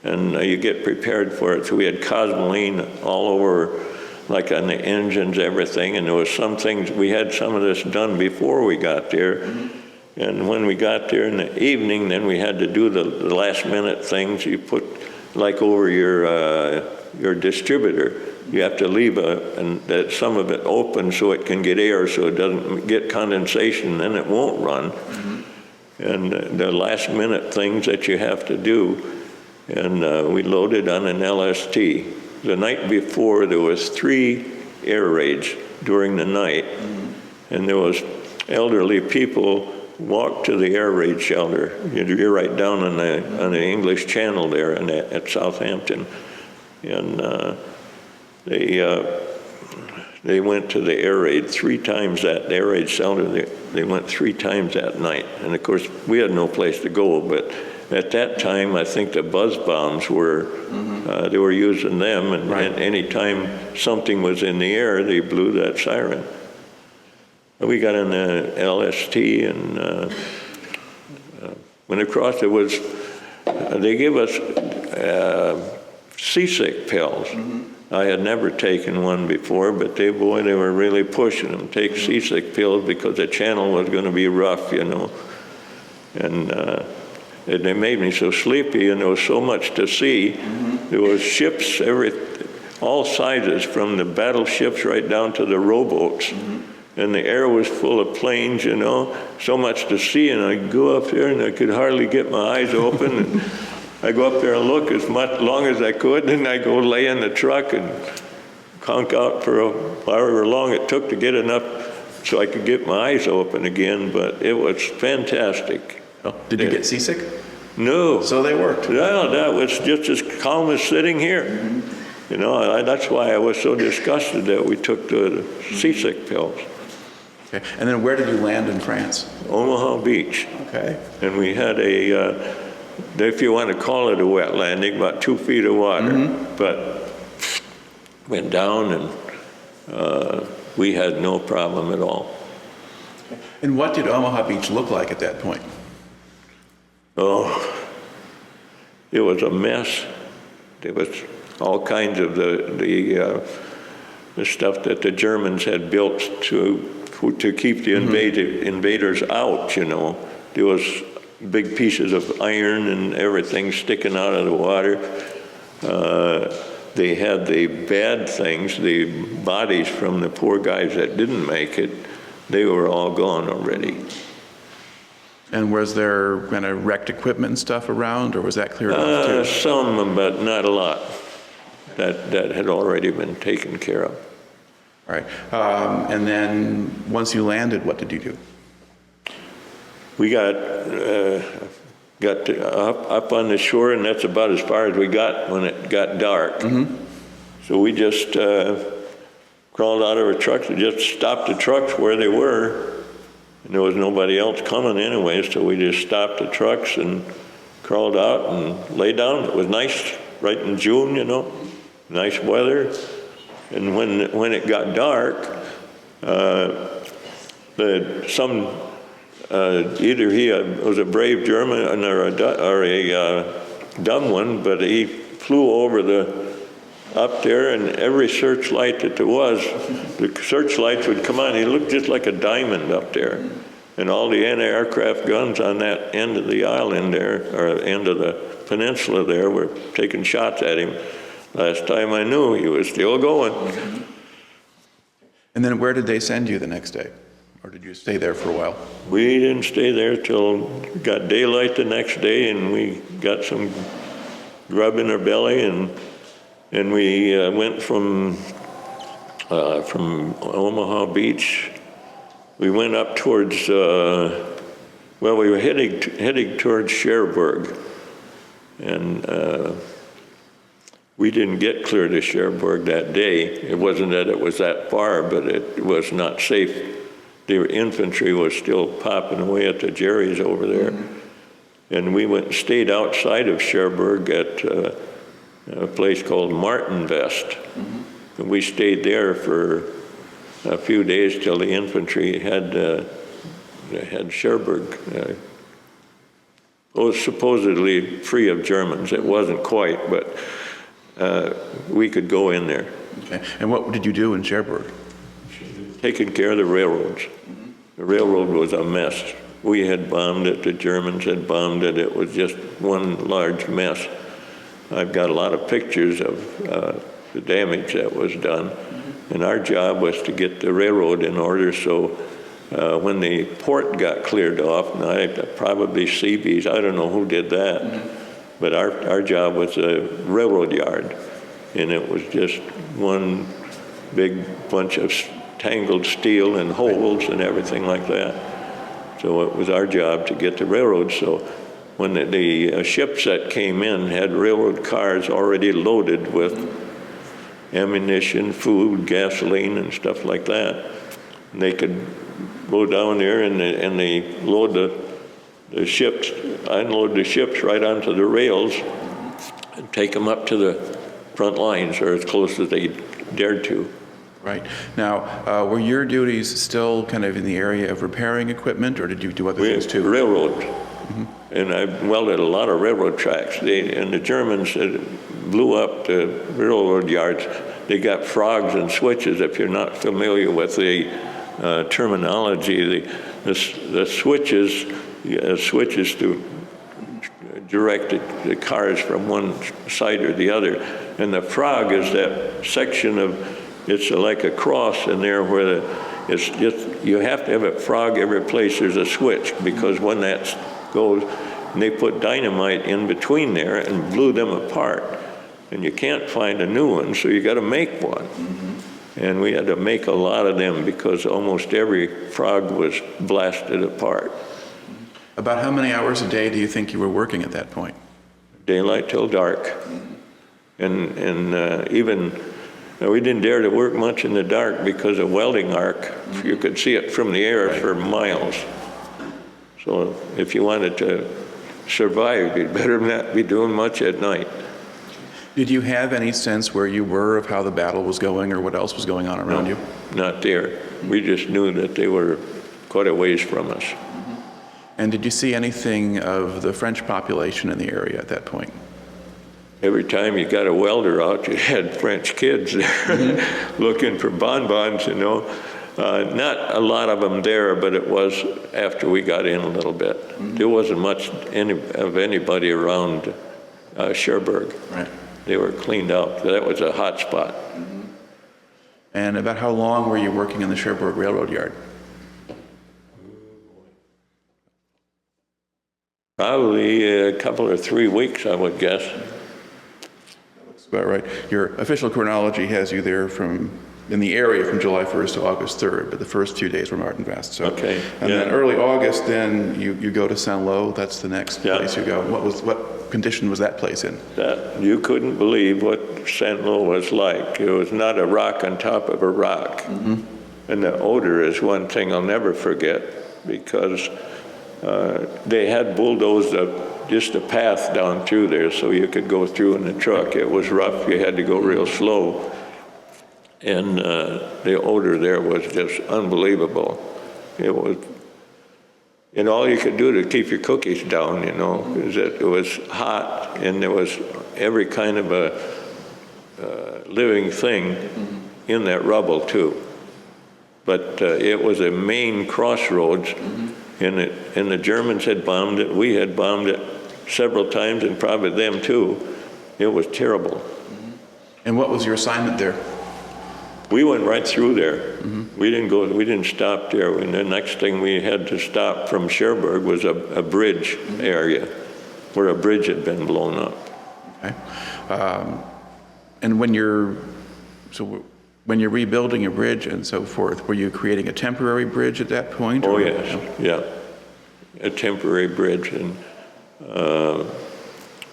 S2: And you get prepared for it. So we had Cosmoline all over, like on the engines, everything, and there was some things, we had some of this done before we got there. And when we got there in the evening, then we had to do the last minute things. You put, like over your distributor, you have to leave some of it open so it can get air, so it doesn't get condensation, then it won't run. And the last minute things that you have to do. And we loaded on an LST. The night before, there was 3 air raids during the night, and there was elderly people walked to the air raid shelter. You're right down on the English Channel there at Southampton, and they went to the air raid 3 times the air raid shelter. They went 3 times that night, and of course we had no place to go, but at that time, I think the buzz bombs were, they were using them, and any time something was in the air, they blew that siren. We got in the LST and went across. They gave us seasick pills. I had never taken one before, but they were really pushing them. Take seasick pills because the channel was going to be rough, you know. And they made me so sleepy, and there was so much to see. There was ships, all sizes, from the battleships right down to the rowboats. And the air was full of planes, you know, so much to see. And I'd go up there, and I could hardly get my eyes open. And I'd go up there and look as long as I could, and I'd go lay in the truck and conk out for however long it took to get enough so I could get my eyes open again. But it was fantastic.
S1: Oh, did you get seasick?
S2: No.
S1: So they worked.
S2: No, that was just as calm as sitting here. You know, that's why I was so disgusted that we took the seasick pills.
S1: Okay. And then where did you land in France?
S2: Omaha Beach.
S1: Okay.
S2: And we had if you want to call it a wet landing, about 2 feet of water, but went down and we had no problem at all.
S1: And what did Omaha Beach look like at that point?
S2: Oh, it was a mess. There was all kinds of the stuff that the Germans had built to keep the invaders out, you know. There was big pieces of iron and everything sticking out of the water. They had the bad things, the bodies from the poor guys that didn't make it. They were all gone already.
S1: And was there kind of wrecked equipment and stuff around, or was that cleared off too?
S2: Some, but not a lot. That had already been taken care of.
S1: All right. And then once you landed, what did you do?
S2: We got up on the shore, and that's about as far as we got when it got dark. So we just crawled out of our trucks and just stopped the trucks where they were. And there was nobody else coming anyway, so we just stopped the trucks and crawled out and lay down. It was nice, right in June, you know, nice weather. And when it got dark, either he was a brave German or a dumb one, but he flew over up there, and every searchlight that there was, the searchlights would come on. He looked just like a diamond up there. And all the anti-aircraft guns on that end of the island there, or end of the peninsula there, were taking shots at him. Last time I knew, he was still going.
S1: And then where did they send you the next day? Or did you stay there for a while?
S2: We didn't stay there till got daylight the next day, and we got some grub in our belly, and we went from Omaha Beach. We went up towards, we were heading towards Cherbourg, and we didn't get clear to Cherbourg that day. It wasn't that it was that far, but it was not safe. The infantry was still popping away at the Jerry's over there. And we went and stayed outside of Cherbourg at a place called Martinvest. And we stayed there for a few days till the infantry had Cherbourg. It was supposedly free of Germans. It wasn't quite, but we could go in there.
S1: Okay. And what did you do in Cherbourg?
S2: Taking care of the railroads. The railroad was a mess. We had bombed it, the Germans had bombed it. It was just one large mess. I've got a lot of pictures of the damage that was done. And our job was to get the railroad in order so when the port got cleared off, and probably Seabees, I don't know who did that, but our job was a railroad yard. And it was just one big bunch of tangled steel and holes and everything like that. So it was our job to get the railroad. So when the ships that came in had railroad cars already loaded with ammunition, food, gasoline, and stuff like that, and they could go down there and they load the ships, unload the ships right onto the rails and take them up to the front lines, or as close as they dared to.
S1: Right. Now, were your duties still kind of in the area of repairing equipment, or did you do other things too?
S2: Railroad. And I welded a lot of railroad tracks. And the Germans blew up the railroad yards. They got frogs and switches. If you're not familiar with the terminology, the switches to direct the cars from one side or the other. And the frog is that section of, it's like a cross in there where it's just, you have to have a frog every place there's a switch, because when that goes, and they put dynamite in between there and blew them apart. And you can't find a new one, so you got to make one. And we had to make a lot of them because almost every frog was blasted apart.
S1: About how many hours a day do you think you were working at that point?
S2: Daylight till dark. And even We didn't dare to work much in the dark because of welding arc. You could see it from the air for miles. So if you wanted to survive, you'd better not be doing much at night.
S1: Did you have any sense where you were of how the battle was going or what else was going on around you?
S2: Not there. We just knew that they were quite a ways from us.
S1: And did you see anything of the French population in the area at that point?
S2: Every time you got a welder out, you had French kids there looking for bonbons, you know. Not a lot of them there, but it was after we got in a little bit. There wasn't much of anybody around Cherbourg.
S1: Right.
S2: They were cleaned out. That was a hot spot.
S1: And about how long were you working in the Cherbourg Railroad Yard?
S2: Probably a couple or 3 weeks, I would guess.
S1: That's about right. Your official chronology has you there in the area from July 1st to August 3rd, but the first 2 days were Martin Vest. So,
S2: okay.
S1: And then early August, then you go to Saint-Lô. That's the next place you go. What condition was that place in?
S2: That you couldn't believe what Saint-Lô was like. It was not a rock on top of a rock. And the odor is one thing I'll never forget, because they had bulldozed just a path down through there so you could go through in the truck. It was rough. You had to go real slow. And the odor there was just unbelievable. It was, and all you could do to keep your cookies down, you know, is that it was hot and there was every kind of a living thing in that rubble too. But it was a main crossroads, and the Germans had bombed it. We had bombed it several times, and probably them too. It was terrible.
S1: And what was your assignment there?
S2: We went right through there. We didn't stop there. And the next thing we had to stop from Cherbourg was a bridge area where a bridge had been blown up.
S1: Okay. And when you're rebuilding a bridge and so forth, were you creating a temporary bridge at that point?
S2: Oh, yes, yeah, a temporary bridge. And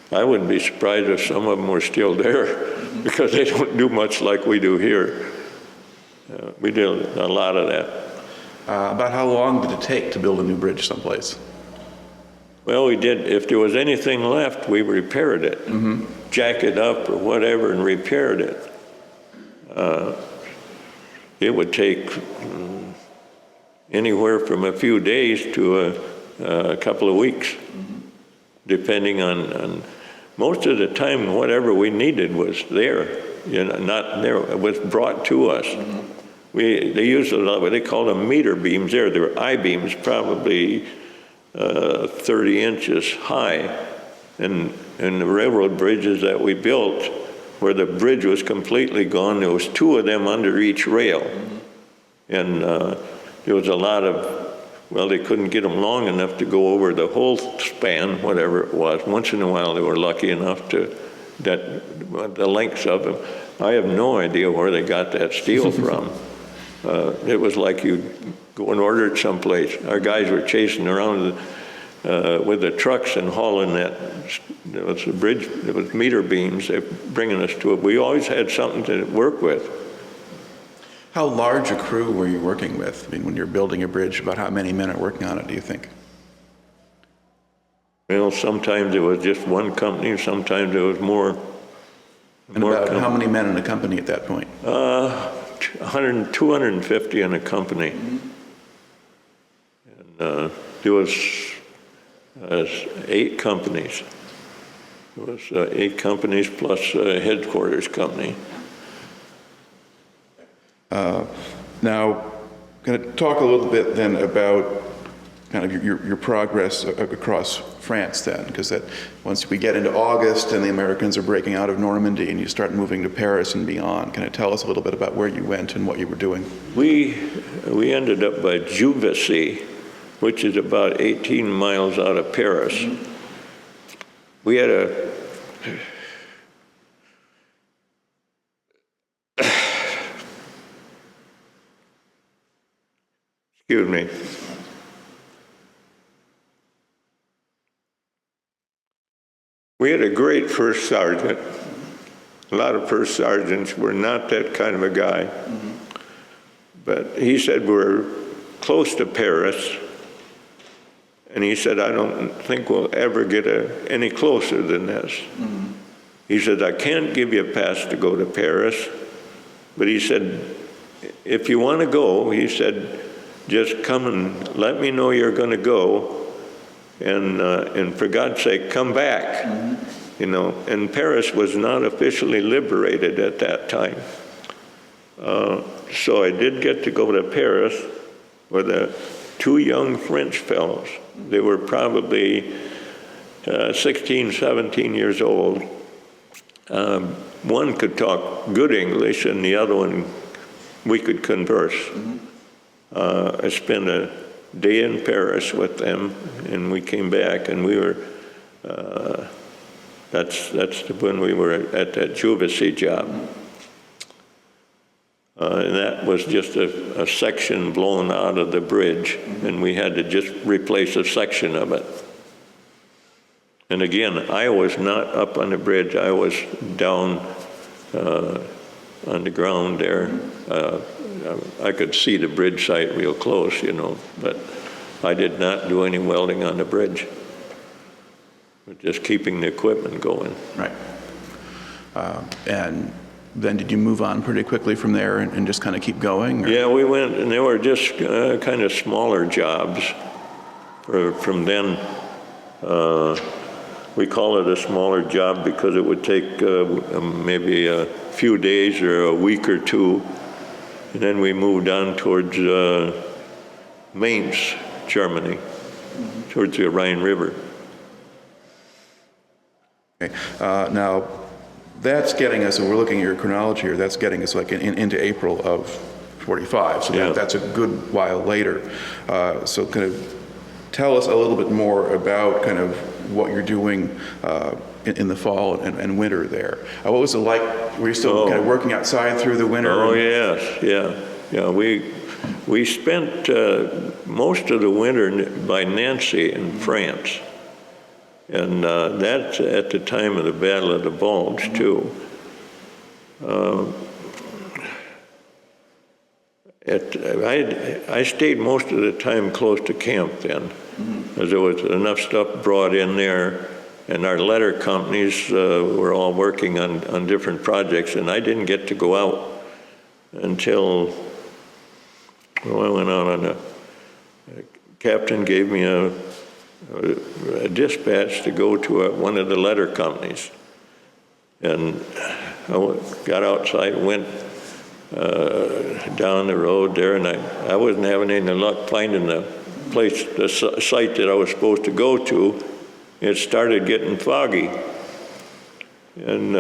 S2: I wouldn't be surprised if some of them were still there because they don't do much like we do here. We did a lot of that.
S1: About how long did it take to build a new bridge someplace?
S2: Well, we did. If there was anything left, we repaired it, jack it up or whatever, and repaired it. It would take anywhere from a few days to a couple of weeks, depending on most of the time, whatever we needed was there. You know, not there. It was brought to us. They used a lot. What they called them meter beams. They were I-beams, probably 30 inches high, and the railroad bridges that we built, where the bridge was completely gone, there was 2 of them under each rail, and there was a lot of. Well, they couldn't get them long enough to go over the whole span, whatever it was. Once in a while, they were lucky enough that the lengths of them. I have no idea where they got that steel from. It was like you go and order it someplace. Our guys were chasing around with the trucks and hauling that. It was a bridge. It was meter beams. They bringing us to it. We always had something to work with.
S1: How large a crew were you working with? I mean, when you're building a bridge, about how many men are working on it, do you think?
S2: Well, sometimes it was just one company. Sometimes it was more.
S1: And about how many men in a company at that point?
S2: 250 in a company. And there was 8 companies. It was 8 companies plus a headquarters company.
S1: Now, going to talk a little bit then about kind of your progress across France then, because that once we get into August and the Americans are breaking out of Normandy and you start moving to Paris and beyond, can you tell us a little bit about where you went and what you were doing?
S2: We ended up by Juvisy, which is about 18 miles out of Paris. We had excuse me. We had a great first sergeant, A lot of first sergeants were not that kind of a guy. Mm-hmm. But he said, we're close to Paris. And he said, I don't think we'll ever get any closer than this. Mm-hmm. He said, I can't give you a pass to go to Paris. But he said, if you want to go, he said, just come and let me know you're going to go. And for God's sake, come back. Mm-hmm. You know, and Paris was not officially liberated at that time. So I did get to go to Paris with two young French fellows. They were probably 16, 17 years old. One could talk good English, and the other one, we could converse. Mm-hmm. I spent a day in Paris with them, and we came back, and we were, that's when we were at that Juvisy job. And that was just a section blown out of the bridge, and we had to just replace a section of it. And again, I was not up on the bridge. I was down on the ground there. I could see the bridge site real close, you know, but I did not do any welding on the bridge. But just keeping the equipment going.
S1: Right. And then did you move on pretty quickly from there and just kind of keep going? Or?
S2: Yeah, we went, and they were just kind of smaller jobs. From then, we call it a smaller job because it would take maybe a few days or a week or two. And then we moved on towards Mainz, Germany, towards the Rhine River.
S1: Okay. Now, that's getting us, and we're looking at your chronology here, that's getting us like into April of 45, so
S2: yeah.
S1: That's a good while later. So kind of tell us a little bit more about kind of what you're doing in the fall and winter there. What was it like? Were you still kind of working outside through the winter?
S2: Oh, yes, yeah. We spent most of the winter by Nancy in France. And that's at the time of the Battle of the Bulge, too. I stayed most of the time close to camp then, because there was enough stuff brought in there, and our letter companies were all working on different projects, and I didn't get to go out until, well, I went out on a captain gave me a dispatch to go to one of the letter companies. And I got outside, went down the road there, and I wasn't having any luck finding the site that I was supposed to go to. It started getting foggy. And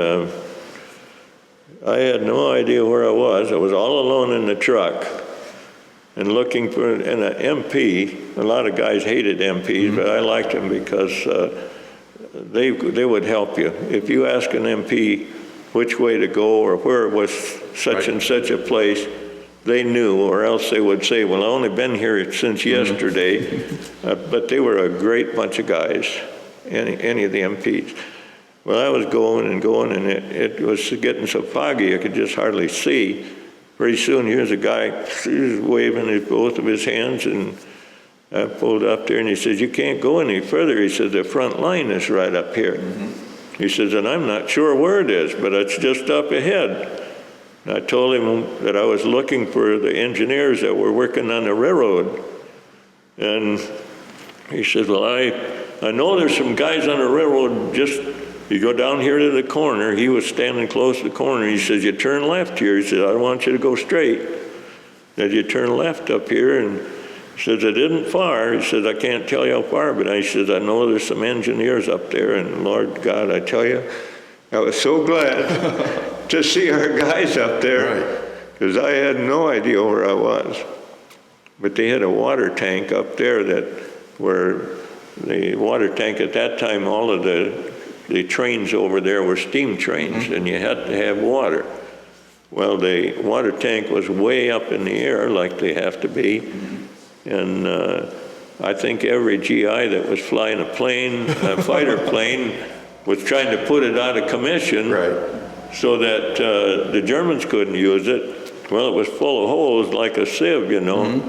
S2: I had no idea where I was. I was all alone in the truck and looking for an MP. A lot of guys hated MPs, but I liked them because they would help you. If you ask an MP which way to go or where was such and such a place, they knew, or else they would say, well, I've only been here since yesterday. But they were a great bunch of guys, any of the MPs. Well, I was going, and it was getting so foggy I could just hardly see. Pretty soon, here's a guy, he's waving both of his hands, and I pulled up there, and he says, you can't go any further. He says, the front line is right up here. He says, and I'm not sure where it is, but it's just up ahead. And I told him that I was looking for the engineers that were working on the railroad. And he says, well, I know there's some guys on the railroad just, you go down here to the corner. He was standing close to the corner. He says, you turn left here. He says, I want you to go straight. Then you turn left up here, and he says, it isn't far. He says, I can't tell you how far, but he says, I know there's some engineers up there, and Lord God, I tell you, I was so glad to see our guys up there, because I had no idea where I was. But they had a water tank up there where the water tank at that time, all of the trains over there were steam trains, and you had to have water. Well, the water tank was way up in the air, like they have to be, and I think every GI that was flying a fighter plane, was trying to put it out of commission. so that the Germans couldn't use it. Well, it was full of holes like a sieve, you know.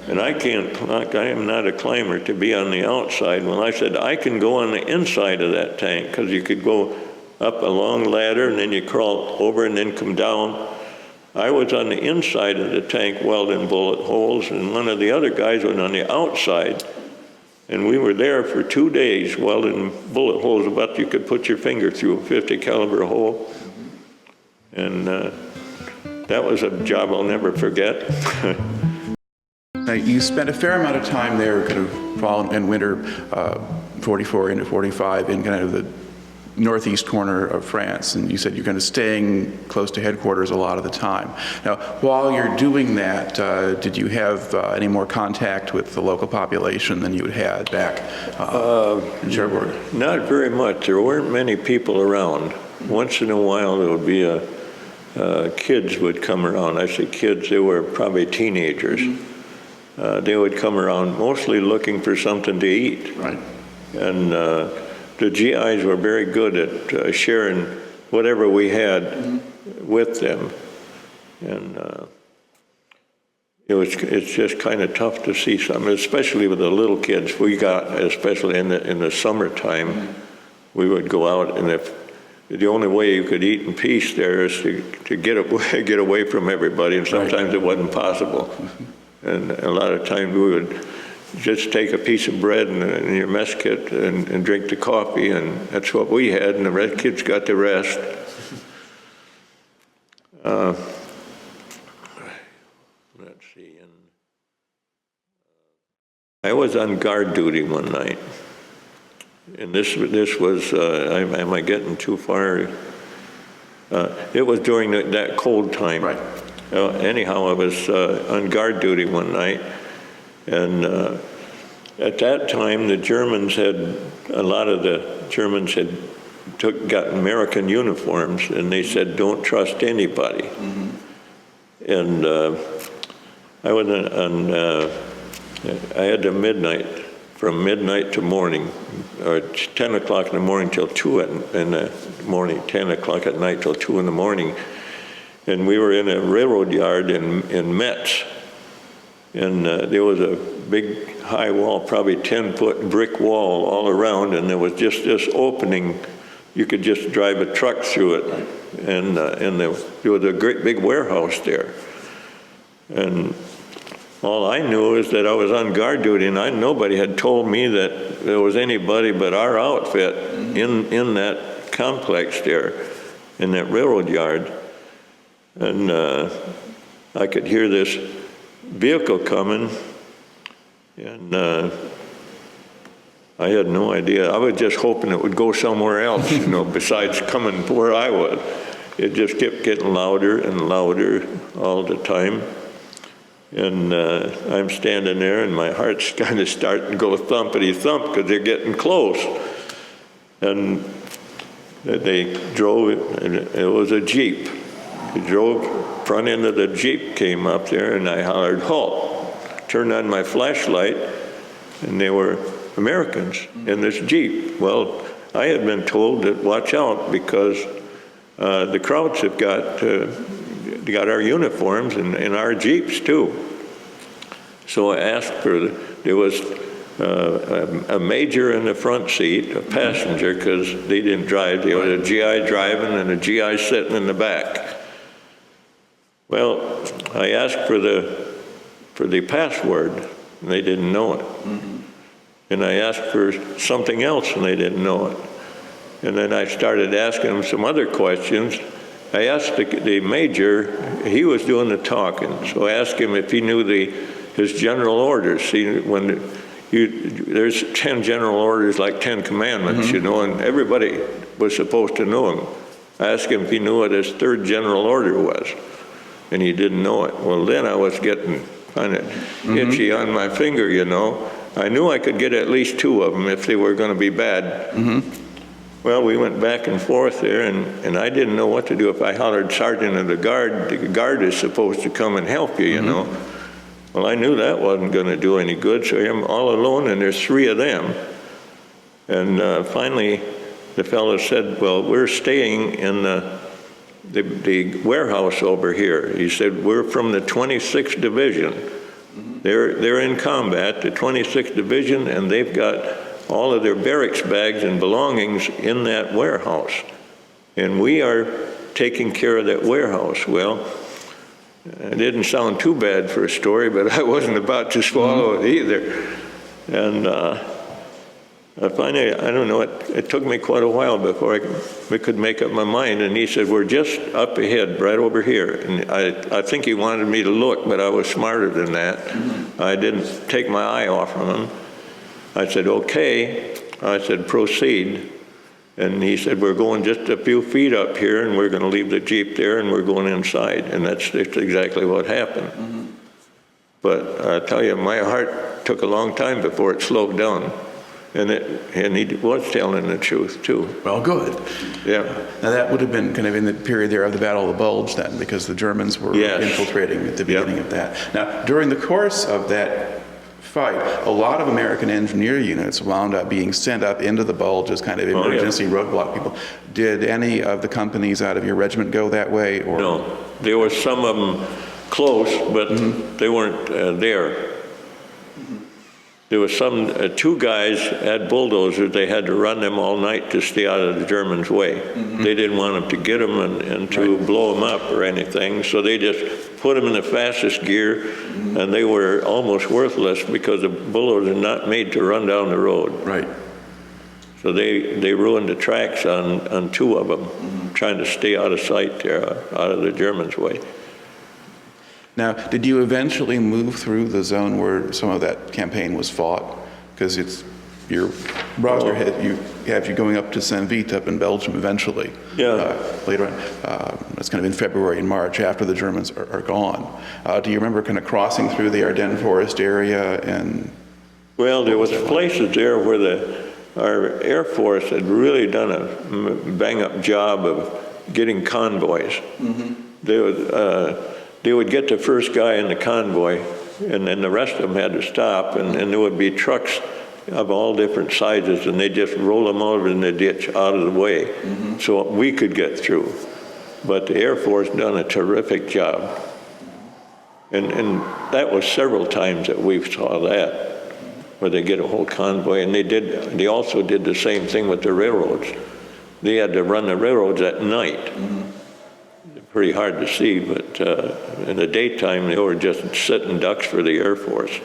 S2: And I am not a climber to be on the outside. Well, I said, I can go on the inside of that tank, because you could go up a long ladder and then you crawl over and then come down. I was on the inside of the tank welding bullet holes, and one of the other guys was on the outside. And we were there for 2 days welding bullet holes about you could put your finger through a 50 caliber hole. And that was a job I'll never forget.
S1: Now, you spent a fair amount of time there, kind of fall and winter, 44 into 45, in kind of the northeast corner of France, and you said you're kind of staying close to headquarters a lot of the time. Now, while you're doing that, did you have any more contact with the local population than you had back in Cherbourg?
S2: Not very much. There weren't many people around. Once in a while, there would be kids would come around. I say kids, they were probably teenagers. They would come around mostly looking for something to eat.
S1: Right.
S2: And the GIs were very good at sharing whatever we had with them. And it's just kind of tough to see something, especially with the little kids. We got, especially in the summertime, we would go out, and if the only way you could eat in peace there is to get away from everybody, and sometimes it wasn't possible. And a lot of times we would just take a piece of bread and your mess kit and drink the coffee, and that's what we had, and the red kids got the rest. Let's see. I was on guard duty one night, and this was, am I getting too far? It was during that cold time.
S1: Right.
S2: Anyhow, I was on guard duty one night, and at that time, a lot of the Germans had got American uniforms, and they said, don't trust anybody. And I was I had from midnight to morning, or 10 o'clock in the morning till 2 in the morning, 10 o'clock at night till 2 in the morning. And we were in a railroad yard in Metz. And there was a big high wall, probably 10-foot brick wall all around, and there was just this opening. You could just drive a truck through it. And there was a great big warehouse there. And all I knew is that I was on guard duty, and nobody had told me that there was anybody but our outfit in that complex there, in that railroad yard. And I could hear this vehicle coming, and I had no idea. I was just hoping it would go somewhere else, besides coming where I was. It just kept getting louder and louder all the time. And I'm standing there, and my heart's kind of starting to go thumpity-thump because they're getting close. And they drove, and it was a Jeep. They drove, front end of the Jeep came up there, and I hollered, halt. Turned on my flashlight, and they were Americans in this Jeep. Well, I had been told that watch out because the Krauts have got our uniforms and our Jeeps too. So I asked there was a major in the front seat, a passenger, because they didn't drive. There was a GI driving and a GI sitting in the back. Well, I asked for the password, and they didn't know it. And I asked for something else, and they didn't know it. And then I started asking them some other questions. I asked the major, he was doing the talking, so I asked him if he knew his general orders. See, there's 10 general orders, like 10 commandments, and everybody was supposed to know them. I asked him if he knew what his third general order was, and he didn't know it. Well, then I was getting kind of itchy on my finger, I knew I could get at least 2 of them if they were going to be bad. Well, we went back and forth there, and I didn't know what to do. If I hollered sergeant of the guard is supposed to come and help you, Well, I knew that wasn't going to do any good, so I'm all alone, and there's 3 of them. And finally, the fellow said, well, we're staying in the the warehouse over here. He said, we're from the 26th Division. They're in combat, the 26th Division, and they've got all of their barracks bags and belongings in that warehouse. And we are taking care of that warehouse. Well, it didn't sound too bad for a story, but I wasn't about to swallow it either. And I finally, I don't know, it took me quite a while before I could make up my mind. And he said, we're just up ahead, right over here. And I think he wanted me to look, but I was smarter than that. I didn't take my eye off of him. I said, okay. I said, proceed. And he said, we're going just a few feet up here, and we're going to leave the Jeep there, and we're going inside. And that's exactly what happened. But I tell you, my heart took a long time before it slowed down. And he was telling the truth, too.
S1: Well, good.
S2: Yeah.
S1: Now, that would have been kind of in the period there of the Battle of the Bulge then, because the Germans were infiltrating at the beginning of that. Now, during the course of that fight, a lot of American engineer units wound up being sent up into the Bulge as kind of emergency roadblock people. Did any of the companies out of your regiment go that way? Or?
S2: No. There were some of them close, but they weren't there. There was two guys had bulldozers. They had to run them all night to stay out of the Germans' way. They didn't want them to get them and to blow them up or anything, so they just put them in the fastest gear, and they were almost worthless because the bulldozers are not made to run down the road.
S1: Right.
S2: So they ruined the tracks on two of them, trying to stay out of sight there, out of the Germans' way.
S1: Now, did you eventually move through the zone where some of that campaign was fought? Because it's your roster have you going up to Saint-Vite up in Belgium eventually.
S2: Yeah.
S1: Later on, it's kind of in February and March after the Germans are gone. Do you remember kind of crossing through the Ardennes forest area and? Well,
S2: there was places there where our Air Force had really done a bang-up job of getting convoys. They would get the first guy in the convoy, and then the rest of them had to stop, and there would be trucks of all different sizes, and they'd just roll them over in the ditch out of the way so we could get through. But the Air Force done a terrific job. And that was several times that we saw that, where they get a whole convoy, and they also did the same thing with the railroads. They had to run the railroads at night. Pretty hard to see, but in the daytime they were just sitting ducks for the Air Force.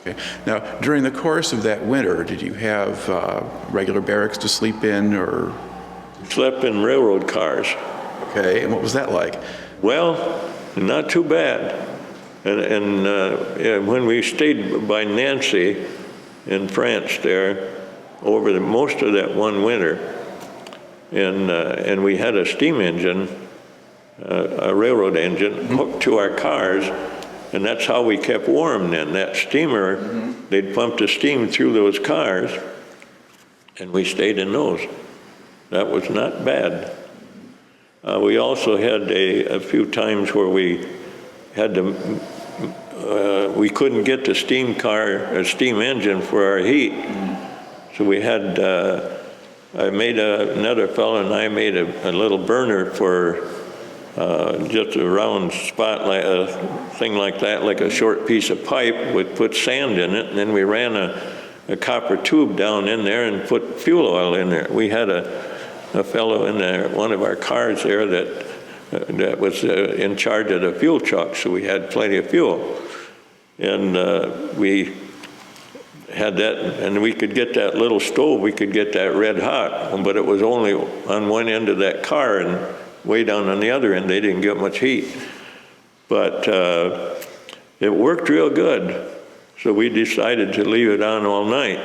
S1: Okay. Now, during the course of that winter, did you have regular barracks to sleep in, or?
S2: Slept in railroad cars.
S1: Okay, and what was that like?
S2: Well, not too bad. And when we stayed by Nancy in France there, over most of that one winter, and we had a steam engine, a railroad engine, hooked to our cars, and that's how we kept warm then. That steamer, they'd pump the steam through those cars, and we stayed in those. That was not bad. We also had a few times where we had to, we couldn't get the steam engine for our heat, so we had, another fellow and I made a little burner for just a round spot, like a thing like that, like a short piece of pipe. We'd put sand in it, and then we ran a copper tube down in there and put fuel oil in there. We had a fellow in there, one of our cars there, that was in charge of the fuel truck, so we had plenty of fuel. And we had that, and we could get that little stove, we could get that red hot, but it was only on one end of that car, and way down on the other end, they didn't get much heat. But it worked real good, so we decided to leave it on all night.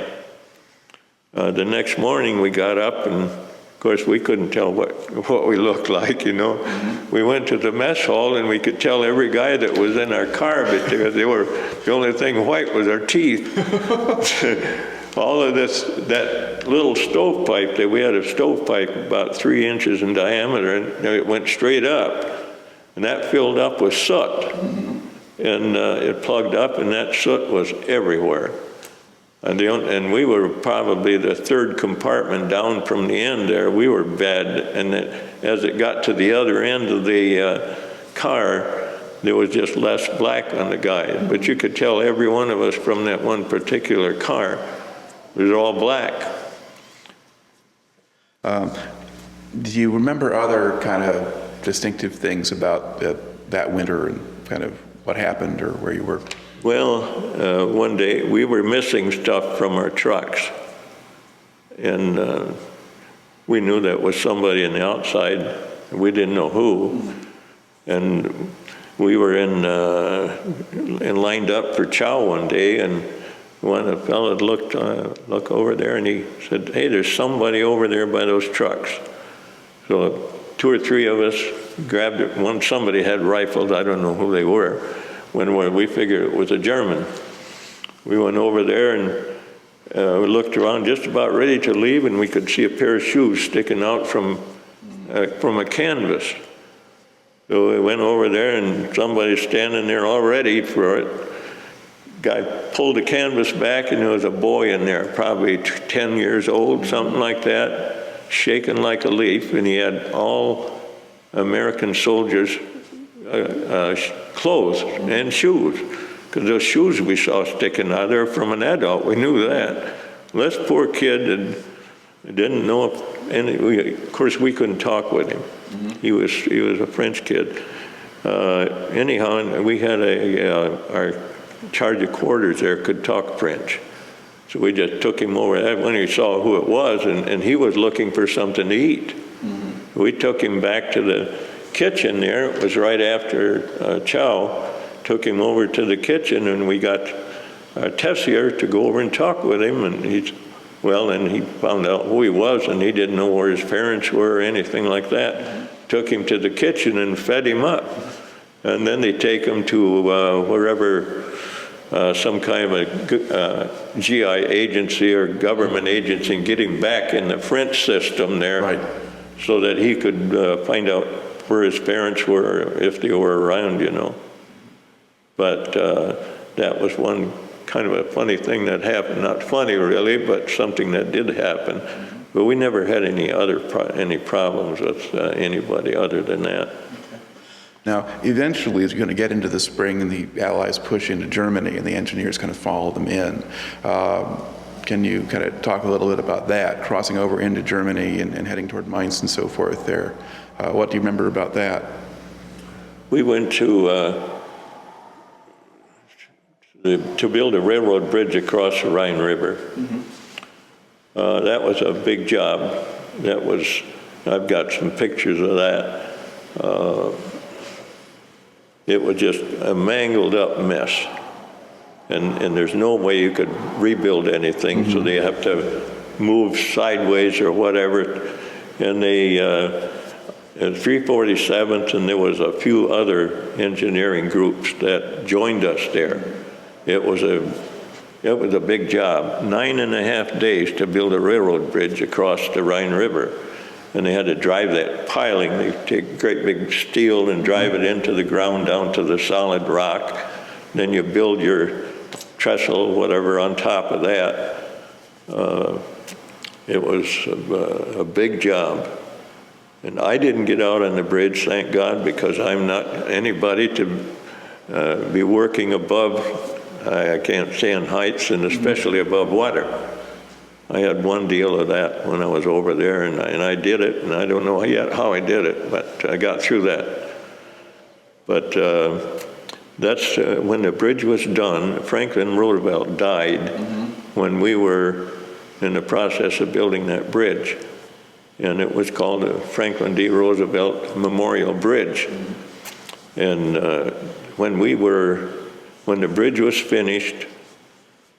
S2: The next morning, we got up, and of course, we couldn't tell what we looked like, you know. We went to the mess hall, and we could tell every guy that was in our car, but the only thing white was our teeth. All of that little stovepipe, that we had a stovepipe about 3 inches in diameter, and it went straight up, and that filled up with soot. And it plugged up, and that soot was everywhere. And we were probably the third compartment down from the end there. We were bad, and as it got to the other end of the car, there was just less black on the guys. But you could tell every one of us from that one particular car was all black.
S1: Do you remember other kind of distinctive things about that winter and kind of what happened or where you were?
S2: Well, one day we were missing stuff from our trucks, and we knew that was somebody on the outside. We didn't know who, and we were in lined up for chow one day, and one fellow looked over there, and he said, "Hey, there's somebody over there by those trucks." So 2 or 3 of us grabbed it. Somebody had rifles. I don't know who they were. When we figured it was a German. We went over there and we looked around just about ready to leave, and we could see a pair of shoes sticking out from a canvas. So we went over there, and somebody's standing there all ready for it. Guy pulled the canvas back, and there was a boy in there, probably 10 years old, something like that, shaking like a leaf, and he had all American soldiers' clothes and shoes, because those shoes we saw sticking out there from an adult, we knew that. This poor kid didn't know of course we couldn't talk with him. He was a French kid. Anyhow, and we had our charge of quarters there could talk French, so we just took him over there when he saw who it was, and he was looking for something to eat. We took him back to the kitchen there. It was right after chow. Took him over to the kitchen, and we got Tessier to go over and talk with him, and he found out who he was, and he didn't know where his parents were or anything like that. Took him to the kitchen and fed him up, and then they take him to wherever some kind of a GI agency or government agency, and get him back in the French system there, right, so that he could find out where his parents were, if they were around, But that was one kind of a funny thing that happened. Not funny really, but something that did happen. But we never had any problems with anybody other than that.
S1: Now, eventually, as you're going to get into the spring, and the Allies push into Germany, and the engineers kind of follow them in. Can you kind of talk a little bit about that, crossing over into Germany and heading toward Mainz and so forth there? What do you remember about that?
S2: We went to build a railroad bridge across the Rhine River. That was a big job. I've got some pictures of that. It was just a mangled up mess. And there's no way you could rebuild anything, so they have to move sideways or whatever. And they, 347th, and there was a few other engineering groups that joined us there. It was a big job. 9.5 days to build a railroad bridge across the Rhine River. And they had to drive that piling. They take great big steel and drive it into the ground down to the solid rock. Then you build your trestle, whatever, on top of that. It was a big job. And I didn't get out on the bridge, thank God, because I'm not anybody to be working above. I can't stand heights, and especially above water. I had one deal of that when I was over there, and I did it, and I don't know yet how I did it, but I got through that. But that's when the bridge was done. Franklin Roosevelt died when we were in the process of building that bridge, and it was called the Franklin D. Roosevelt Memorial Bridge. And when the bridge was finished,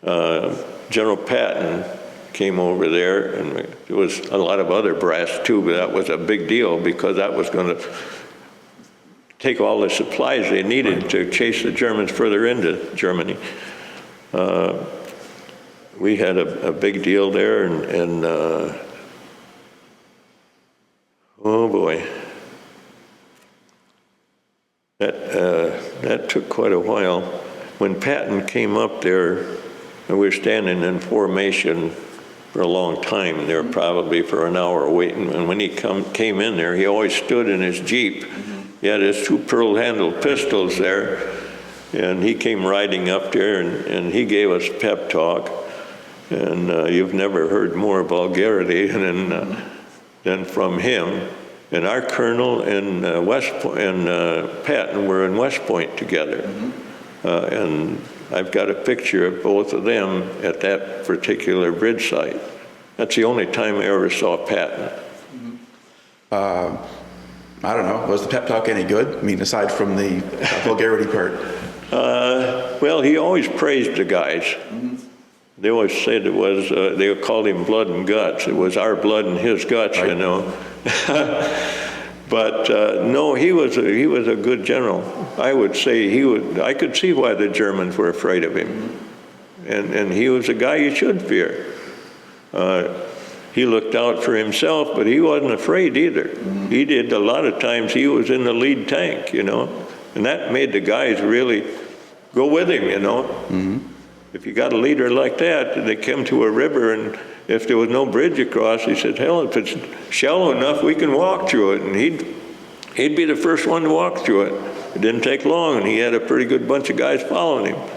S2: General Patton came over there, and there was a lot of other brass too, but that was a big deal because that was going to take all the supplies they needed to chase the Germans further into Germany. We had a big deal there, and oh boy, that took quite a while. When Patton came up there we were standing in formation for a long time there, probably for an hour waiting. And when he came in there, he always stood in his Jeep. He had his 2 pearl-handled pistols there, and he came riding up there, and he gave us pep talk. And you've never heard more vulgarity than from him. And our colonel and Patton were in West Point together. And I've got a picture of both of them at that particular bridge site. That's the only time I ever saw Patton.
S1: I don't know, was the pep talk any good? I mean, aside from the vulgarity part.
S2: Well, he always praised the guys. They always said it was, they called him blood and guts. It was our blood and his guts, right. You know. But no, he was a good general. I would say I could see why the Germans were afraid of him. And he was a guy you should fear. He looked out for himself, but he wasn't afraid either. He did, a lot of times he was in the lead tank, you know. And that made the guys really go with him, you know. If you got a leader like that, they came to a river, and if there was no bridge across, he said, hell, if it's shallow enough, we can walk through it. And he'd be the first one to walk through it. It didn't take long, and he had a pretty good bunch of guys following him.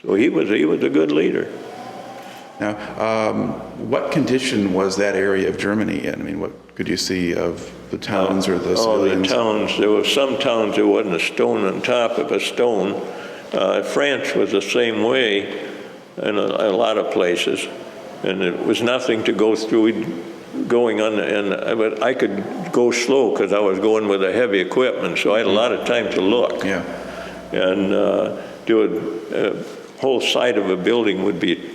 S2: So he was a good leader.
S1: Now, what condition was that area of Germany in? I mean, what could you see of the towns or the civilians?
S2: The towns, there were some towns there wasn't a stone on top of a stone. France was the same way in a lot of places, and it was nothing to go through going on, but I could go slow because I was going with a heavy equipment, so I had a lot of time to look.
S1: Yeah.
S2: And a whole side of a building would be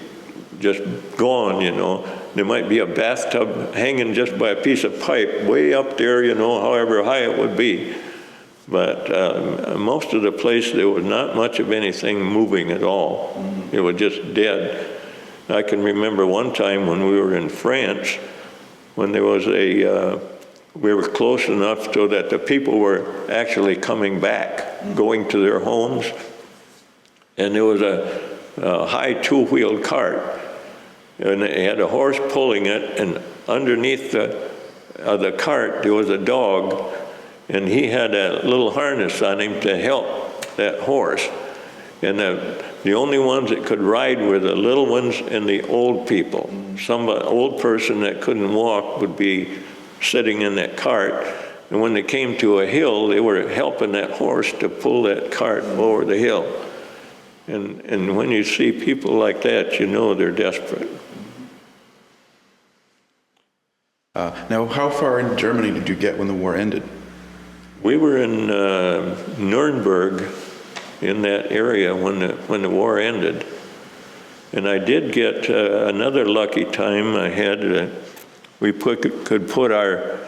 S2: just gone, you know. There might be a bathtub hanging just by a piece of pipe way up there, you know, however high it would be. But most of the place, there was not much of anything moving at all. It was just dead. I can remember one time when we were in France, when there was we were close enough so that the people were actually coming back, going to their homes. And there was a high 2-wheeled cart, and it had a horse pulling it, and underneath the cart, there was a dog, and he had a little harness on him to help that horse. And the only ones that could ride were the little ones and the old people. Some old person that couldn't walk would be sitting in that cart, and when they came to a hill, they were helping that horse to pull that cart over the hill. And when you see people like that, you know they're desperate.
S1: Now, how far in Germany did you get when the war ended?
S2: We were in Nuremberg, in that area when the war ended. And I did get another lucky time. I had, we could put our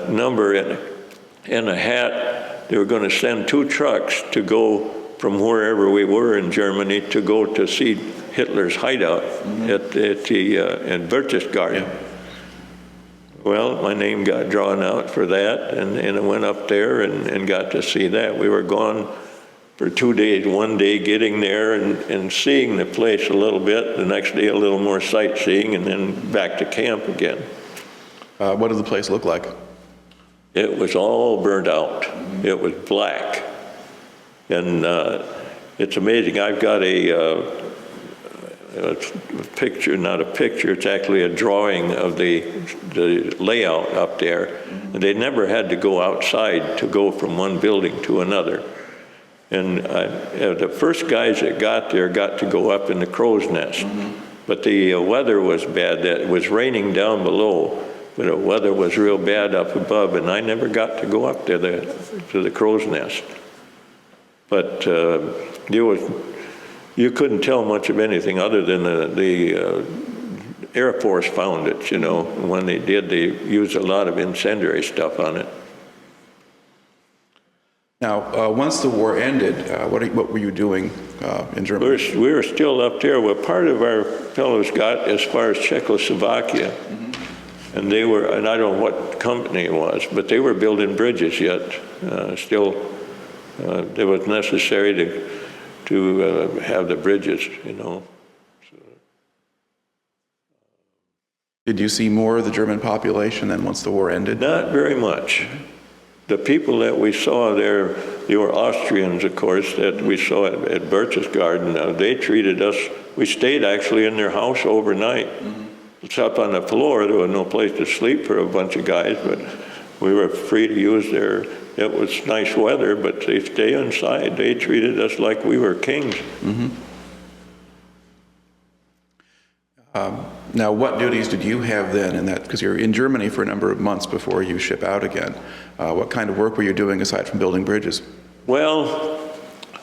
S2: number in a hat. They were going to send 2 trucks to go from wherever we were in Germany to go to see Hitler's hideout at in Berchtesgaden. Yeah. Well, my name got drawn out for that, and I went up there and got to see that. We were gone for 2 days, one day getting there and seeing the place a little bit, the next day a little more sightseeing, and then back to camp again.
S1: What did the place look like?
S2: It was all burned out. It was black. And it's amazing. I've got a picture, not a picture, it's actually a drawing of the layout up there. And they never had to go outside to go from one building to another. And the first guys that got there got to go up in the crow's nest. But the weather was bad. It was raining down below, but the weather was real bad up above, and I never got to go up there to the crow's nest. But you couldn't tell much of anything other than the Air Force found it, you know. When they did, they used a lot of incendiary stuff on it.
S1: Now, once the war ended, what were you doing in Germany?
S2: We were still up there. Well, part of our fellows got as far as Czechoslovakia, and they were, and I don't know what company it was, but they were building bridges yet. Still, it was necessary have the bridges, you know.
S1: Did you see more of the German population then once the war ended?
S2: Not very much. The people that we saw there, they were Austrians, of course, that we saw at Berchtesgaden. They treated us, we stayed actually in their house overnight. Slept on the floor. There was no place to sleep for a bunch of guys, but we were free to use it was nice weather, but they stay inside. They treated us like we were kings.
S1: Now, what duties did you have then in that, because you're in Germany for a number of months before you ship out again. What kind of work were you doing aside from building bridges?
S2: Well,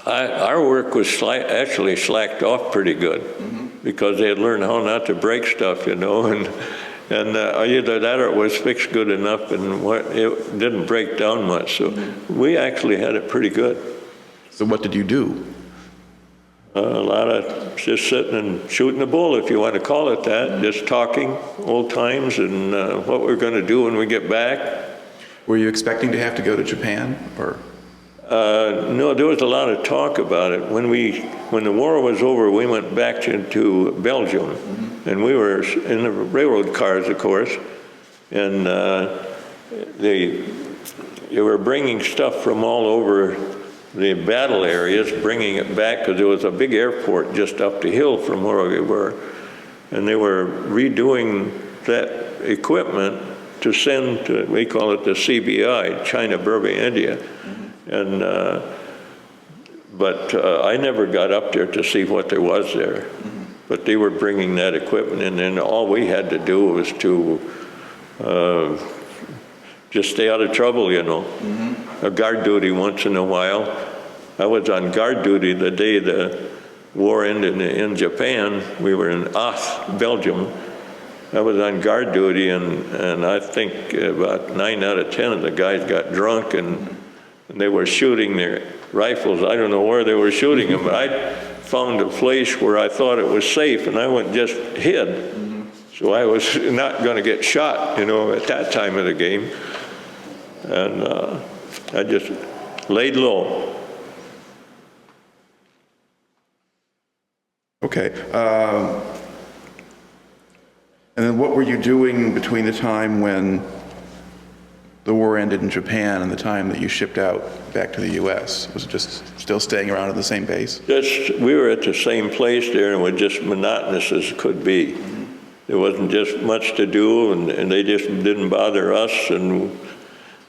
S2: our work was actually slacked off pretty good because they had learned how not to break stuff, you know, and either that or it was fixed good enough and it didn't break down much. So we actually had it pretty good.
S1: So what did you do?
S2: A lot of just sitting and shooting the bull, if you want to call it that, just talking old times and what we're going to do when we get back.
S1: Were you expecting to have to go to Japan, or?
S2: No, there was a lot of talk about it. When the war was over, we went back to Belgium, and we were in the railroad cars, of course, and they were bringing stuff from all over the battle areas, bringing it back because there was a big airport just up the hill from where we were, and they were redoing that equipment to send to, we call it the CBI, China, Burma, India. And, but I never got up there to see what there was there. But they were bringing that equipment in, and all we had to do was to just stay out of trouble, you know. A guard duty once in a while. I was on guard duty the day the war ended in Japan. We were in Aachen, Belgium. I was on guard duty, and I think about 9 out of 10 of the guys got drunk, and they were shooting their rifles. I don't know where they were shooting them, but I found a place where I thought it was safe, and I went and just hid. So I was not going to get shot, you know, at that time of the game. And I just laid low.
S1: Okay. And then what were you doing between the time when the war ended in Japan and the time that you shipped out back to the U.S.? Was it just still staying around at the same base?
S2: We were at the same place there, and it was just monotonous as could be. There wasn't just much to do, and they just didn't bother us, and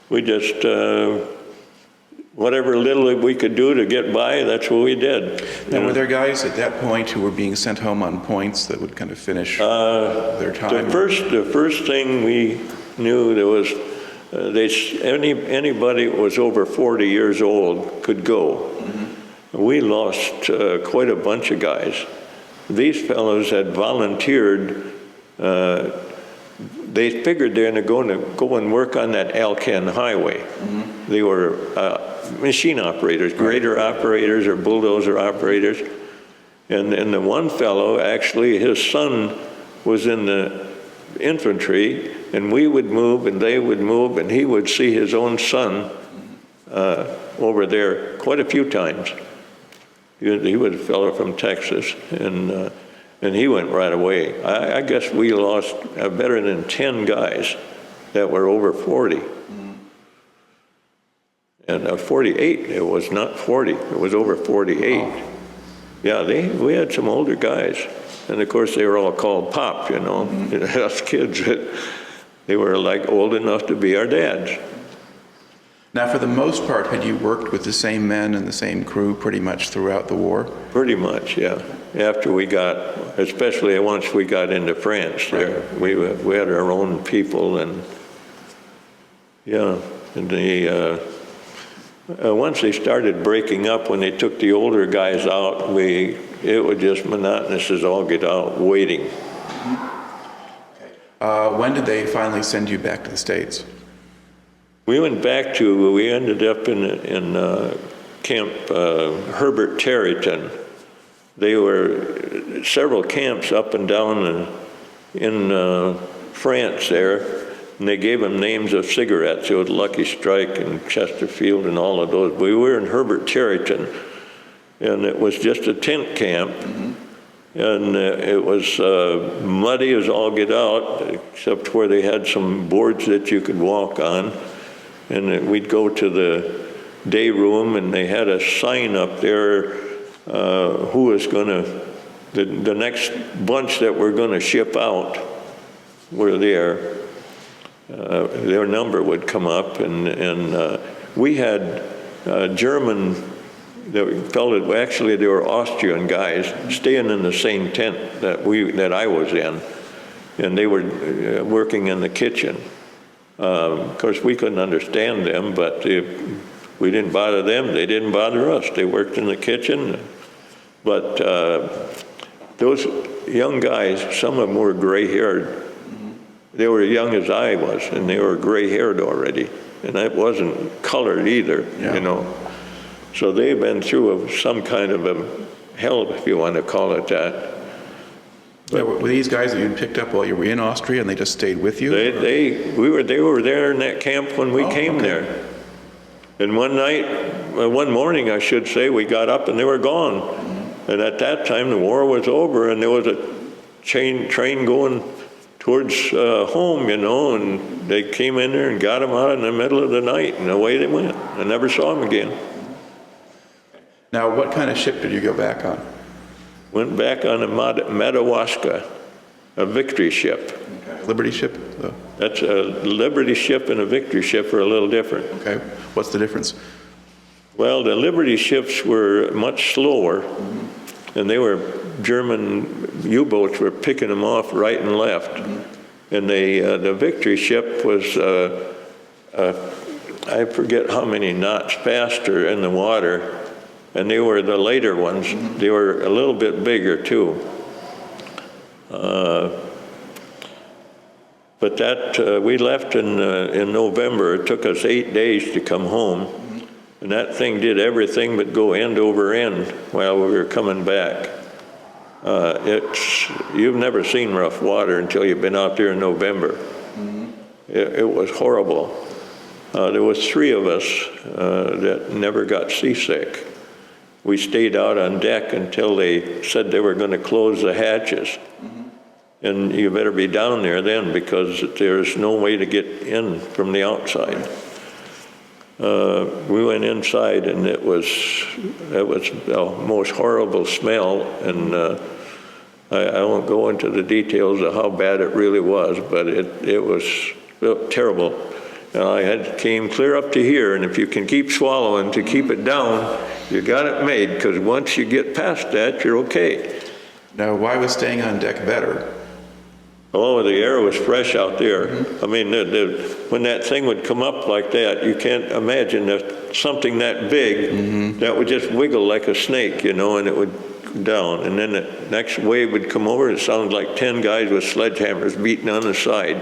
S2: we just, whatever little we could do to get by, that's what we did.
S1: And were there guys at that point who were being sent home on points that would kind of finish their time?
S2: The first thing we knew, there was, anybody that was over 40 years old could go. We lost quite a bunch of guys. These fellows had volunteered. They figured they're going to go and work on that Alcan highway. They were machine operators, grader operators or bulldozer operators. And the one fellow, actually, his son was in the infantry, and we would move and they would move, and he would see his own son over there quite a few times. He was a fellow from Texas, and he went right away. I guess we lost better than 10 guys that were over 40. And 48, it was not 40, it was over 48. Oh. Yeah, we had some older guys. And of course, they were all called Pop, you know. Us kids, they were like old enough to be our dads.
S1: Now, for the most part, had you worked with the same men and the same crew pretty much throughout the war?
S2: Pretty much, yeah. After we got, especially once we got into France there, we had our own people, and yeah, and once they started breaking up, when they took the older guys out, it was just monotonous as all get out, waiting.
S1: When did they finally send you back to the States?
S2: We ended up in Camp Herbert Tarryton. They were several camps up and down in France there, and they gave them names of cigarettes. It was Lucky Strike and Chesterfield and all of those. We were in Herbert Tarryton, and it was just a tent camp. And it was muddy as all get out, except where they had some boards that you could walk on. And we'd go to the day room, and they had a sign up there who was going to, the next bunch that were going to ship out were there. Their number would come up, and we had German. Actually, they were Austrian guys staying in the same tent that I was in, and they were working in the kitchen. Of course, we couldn't understand them, but we didn't bother them. They didn't bother us. They worked in the kitchen. But those young guys, some of them were gray-haired. They were young as I was, and they were gray-haired already, and that wasn't colored either, you know. So they've been through some kind of a hell, if you want to call it that.
S1: Yeah, were these guys that you picked up while you were in Austria, and they just stayed with you?
S2: They were there in that camp when we came there. And one morning, I should say, we got up and they were gone. And at that time, the war was over, and there was a train going towards home, you know, and they came in there and got them out in the middle of the night, and away they went. I never saw them again.
S1: Now, what kind of ship did you go back on?
S2: Went back on a Madawaska, a victory ship.
S1: Okay. Liberty ship?
S2: That's a Liberty ship and a victory ship are a little different.
S1: Okay. What's the difference? Well, the Liberty ships were much slower, and they were German U-boats were picking them off right and left. And the victory ship was, I forget how many knots faster in the water. And they were the later ones. They were a little bit bigger too. But that we left in November. It took us 8 days to come home, and that thing did everything but go end over end while we were coming back. You've never seen rough water until you've been out there in November. It was horrible. There was 3 of us that never got seasick. We stayed out on deck until they said they were going to close the hatches. And you better be down there then, because there's no way to get in from the outside. We went inside, and it was the most horrible smell, and I won't go into the details of how bad it really was, but it was terrible. And I came clear up to here, and if you can keep swallowing to keep it down, you got it made, because once you get past that, you're okay. Now, why was staying on deck better?
S2: Oh, the air was fresh out there. I mean, when that thing would come up like that, you can't imagine that something that big that would just wiggle like a snake, you know, and it would go down. And then the next wave would come over, and it sounded like 10 guys with sledgehammers beating on the side.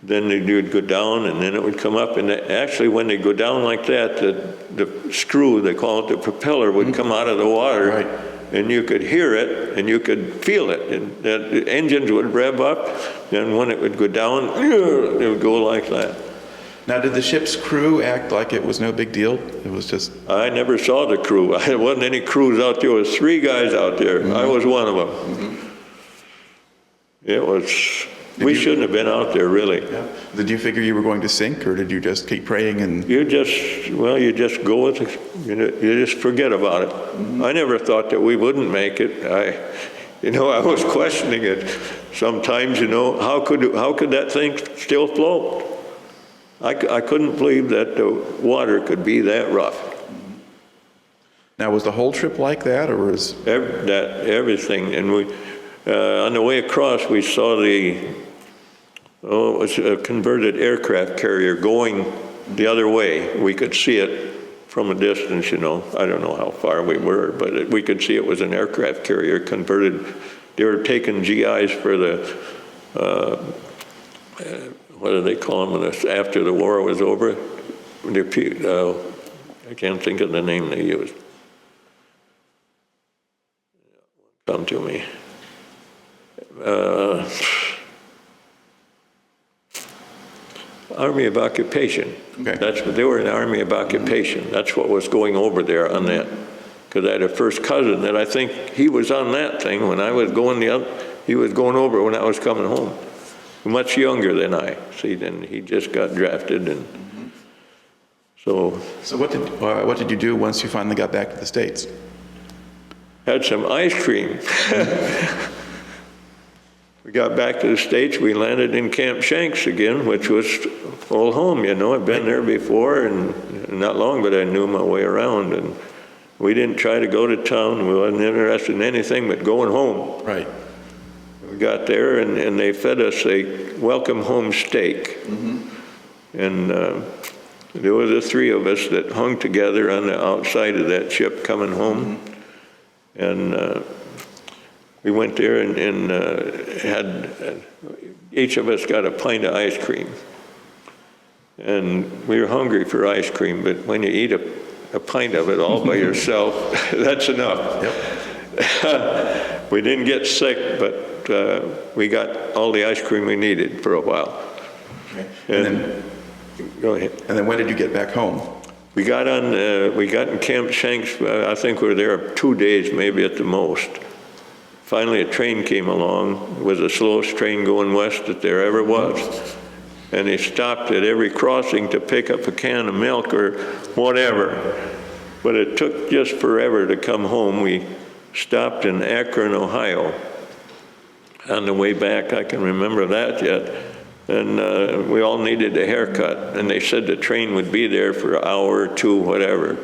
S2: Then they would go down, and then it would come up. And actually, when they go down like that, the screw, they call it the propeller, would come out of the water.
S1: Right.
S2: And you could hear it, and you could feel it. And the engines would rev up, and when it would go down, it would go like that.
S1: Now, did the ship's crew act like it was no big deal? It was just...
S2: I never saw the crew. There wasn't any crews out there. There was 3 guys out there. I was one of them. It was... We shouldn't have been out there, really.
S1: Yeah. Did you figure you were going to sink, or did you just keep praying and...
S2: You just go with it. You just forget about it. I never thought that we wouldn't make it. I was questioning it sometimes, how could that thing still float? I couldn't believe that the water could be that rough.
S1: Now, was the whole trip like that, or was...
S2: Everything. And we, on the way across, we saw it was a converted aircraft carrier going the other way. We could see it from a distance, I don't know how far we were, but we could see it was an aircraft carrier converted. They were taking GIs for the, what do they call them after the war was over? I can't think of the name they used. Come to me. Army of Occupation.
S1: Okay.
S2: They were in the Army of Occupation. That's what was going over there on that. because I had a first cousin that I think he was on that thing when I was going he was going over when I was coming home. Much younger than I. See, then he just got drafted, and so.
S1: So what did you do once you finally got back to the States?
S2: Had some ice cream. We got back to the States. We landed in Camp Shanks again, which was old home. You know, I'd been there before, and not long, but I knew my way around. And we didn't try to go to town. We wasn't interested in anything but going home.
S1: Right.
S2: We got there, and they fed us a welcome home steak. And there were the three of us that hung together on the outside of that ship coming home. And we went there and had, each of us got a pint of ice cream. And we were hungry for ice cream, but when you eat a pint of it all by yourself, that's enough. Yep. We didn't get sick, but we got all the ice cream we needed for a while.
S1: Okay.
S2: And
S1: then,
S2: go ahead.
S1: And then when did you get back home?
S2: We got in Camp Shanks, I think we were there 2 days, maybe at the most. Finally, a train came along. It was the slowest train going west that there ever was. And they stopped at every crossing to pick up a can of milk or whatever. But it took just forever to come home. We stopped in Akron, Ohio. On the way back, I can remember that yet. And we all needed a haircut. And they said the train would be there for an hour or two, whatever.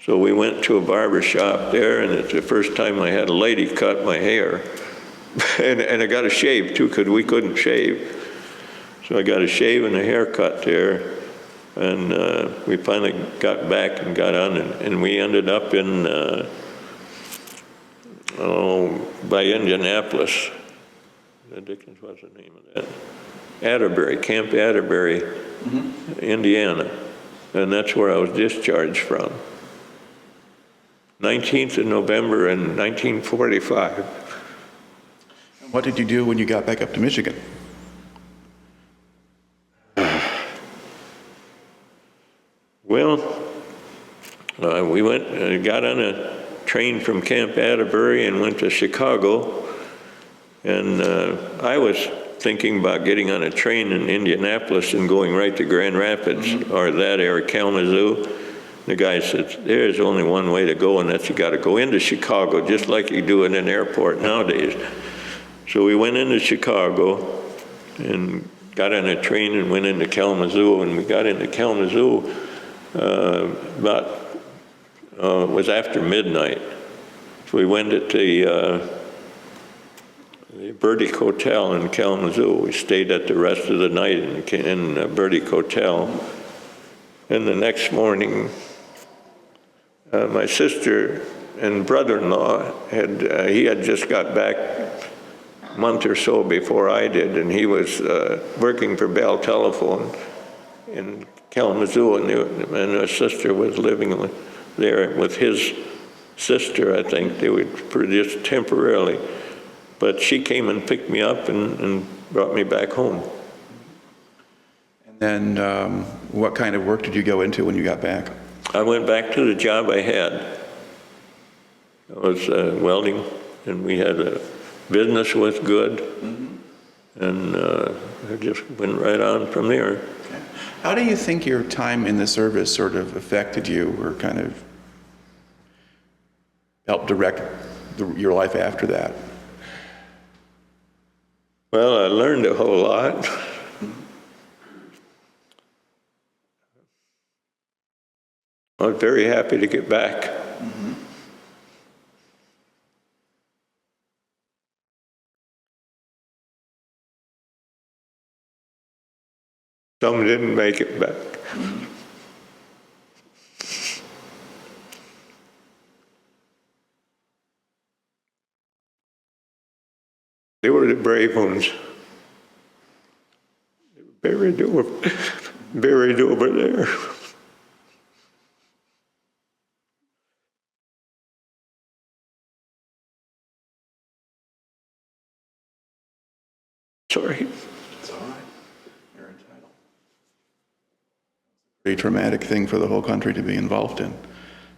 S2: So we went to a barber shop there, and it's the first time I had a lady cut my hair. and I got a shave, too, because we couldn't shave. So I got a shave and a haircut there. And we finally got back and got on, and we ended up in, by Indianapolis. Dickens, what's the name of that? Atterbury, Camp Atterbury, Indiana. And that's where I was discharged from. 19th of November in 1945.
S1: What did you do when you got back up to Michigan?
S2: Well, we got on a train from Camp Atterbury and went to Chicago. And I was thinking about getting on a train in Indianapolis and going right to Grand Rapids or that area, Kalamazoo. The guy said, there's only one way to go, and that's you got to go into Chicago, just like you do in an airport nowadays. So we went into Chicago and got on a train and went into Kalamazoo, and we got into Kalamazoo it was after midnight. So we went at the Burdick Hotel in Kalamazoo. We stayed at the rest of the night in Burdick Hotel. And the next morning, my sister and brother-in-law he had just got back a month or so before I did, and he was working for Bell Telephone in Kalamazoo, and my sister was living there with his sister, I think. They were just temporarily. But she came and picked me up and brought me back home.
S1: And then what kind of work did you go into when you got back?
S2: I went back to the job I had. I was welding, and we had a business was good, and I just went right on from there.
S1: Okay. How do you think your time in the service sort of affected you, or kind of helped direct your life after that?
S2: Well, I learned a whole lot. I was very happy to get back. Some didn't make it back. They were the brave ones. They were buried over there. Sorry.
S1: It's all right. You're entitled. Pretty traumatic thing for the whole country to be involved in.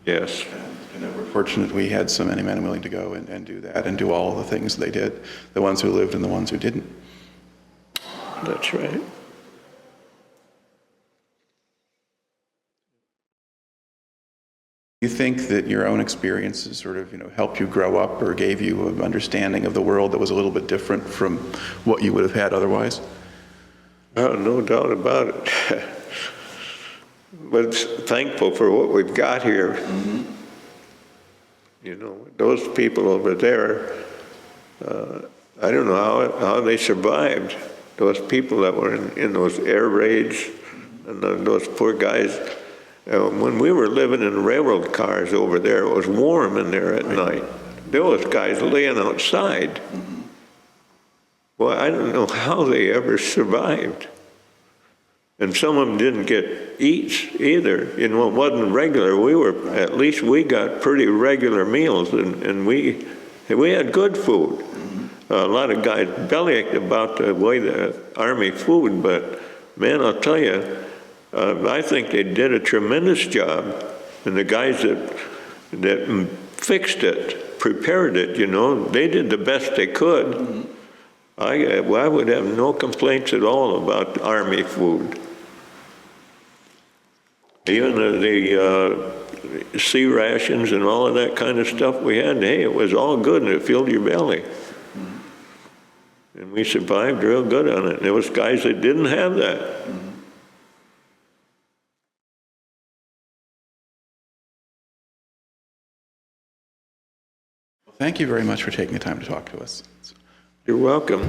S2: Yes.
S1: And that we're fortunate we had so many men willing to go and do that and do all the things they did, the ones who lived and the ones who didn't.
S2: That's right.
S1: Do you think that your own experiences sort of, helped you grow up or gave you an understanding of the world that was a little bit different from what you would have had otherwise?
S2: Oh, no doubt about it. But thankful for what we've got here. Mm-hmm. Those people over there, I don't know how they survived. Those people that were in those air raids, and those poor guys. When we were living in railroad cars over there, it was warm in there at night. Those guys laying outside. Mm-hmm. Well, I don't know how they ever survived. And some of them didn't get eats either. It wasn't regular. At least we got pretty regular meals, and we had good food. Mm-hmm. A lot of guys bellyached about the way the Army food, but man, I'll tell you, I think they did a tremendous job. And the guys that fixed it, prepared it, they did the best they could. Mm-hmm. I would have no complaints at all about Army food. Even the sea rations and all of that kind of stuff we had, hey, it was all good and it filled your belly. Mm-hmm. And we survived real good on it. And there was guys that didn't have that. Mm-hmm.
S1: Thank you very much for taking the time to talk to us.
S2: You're welcome.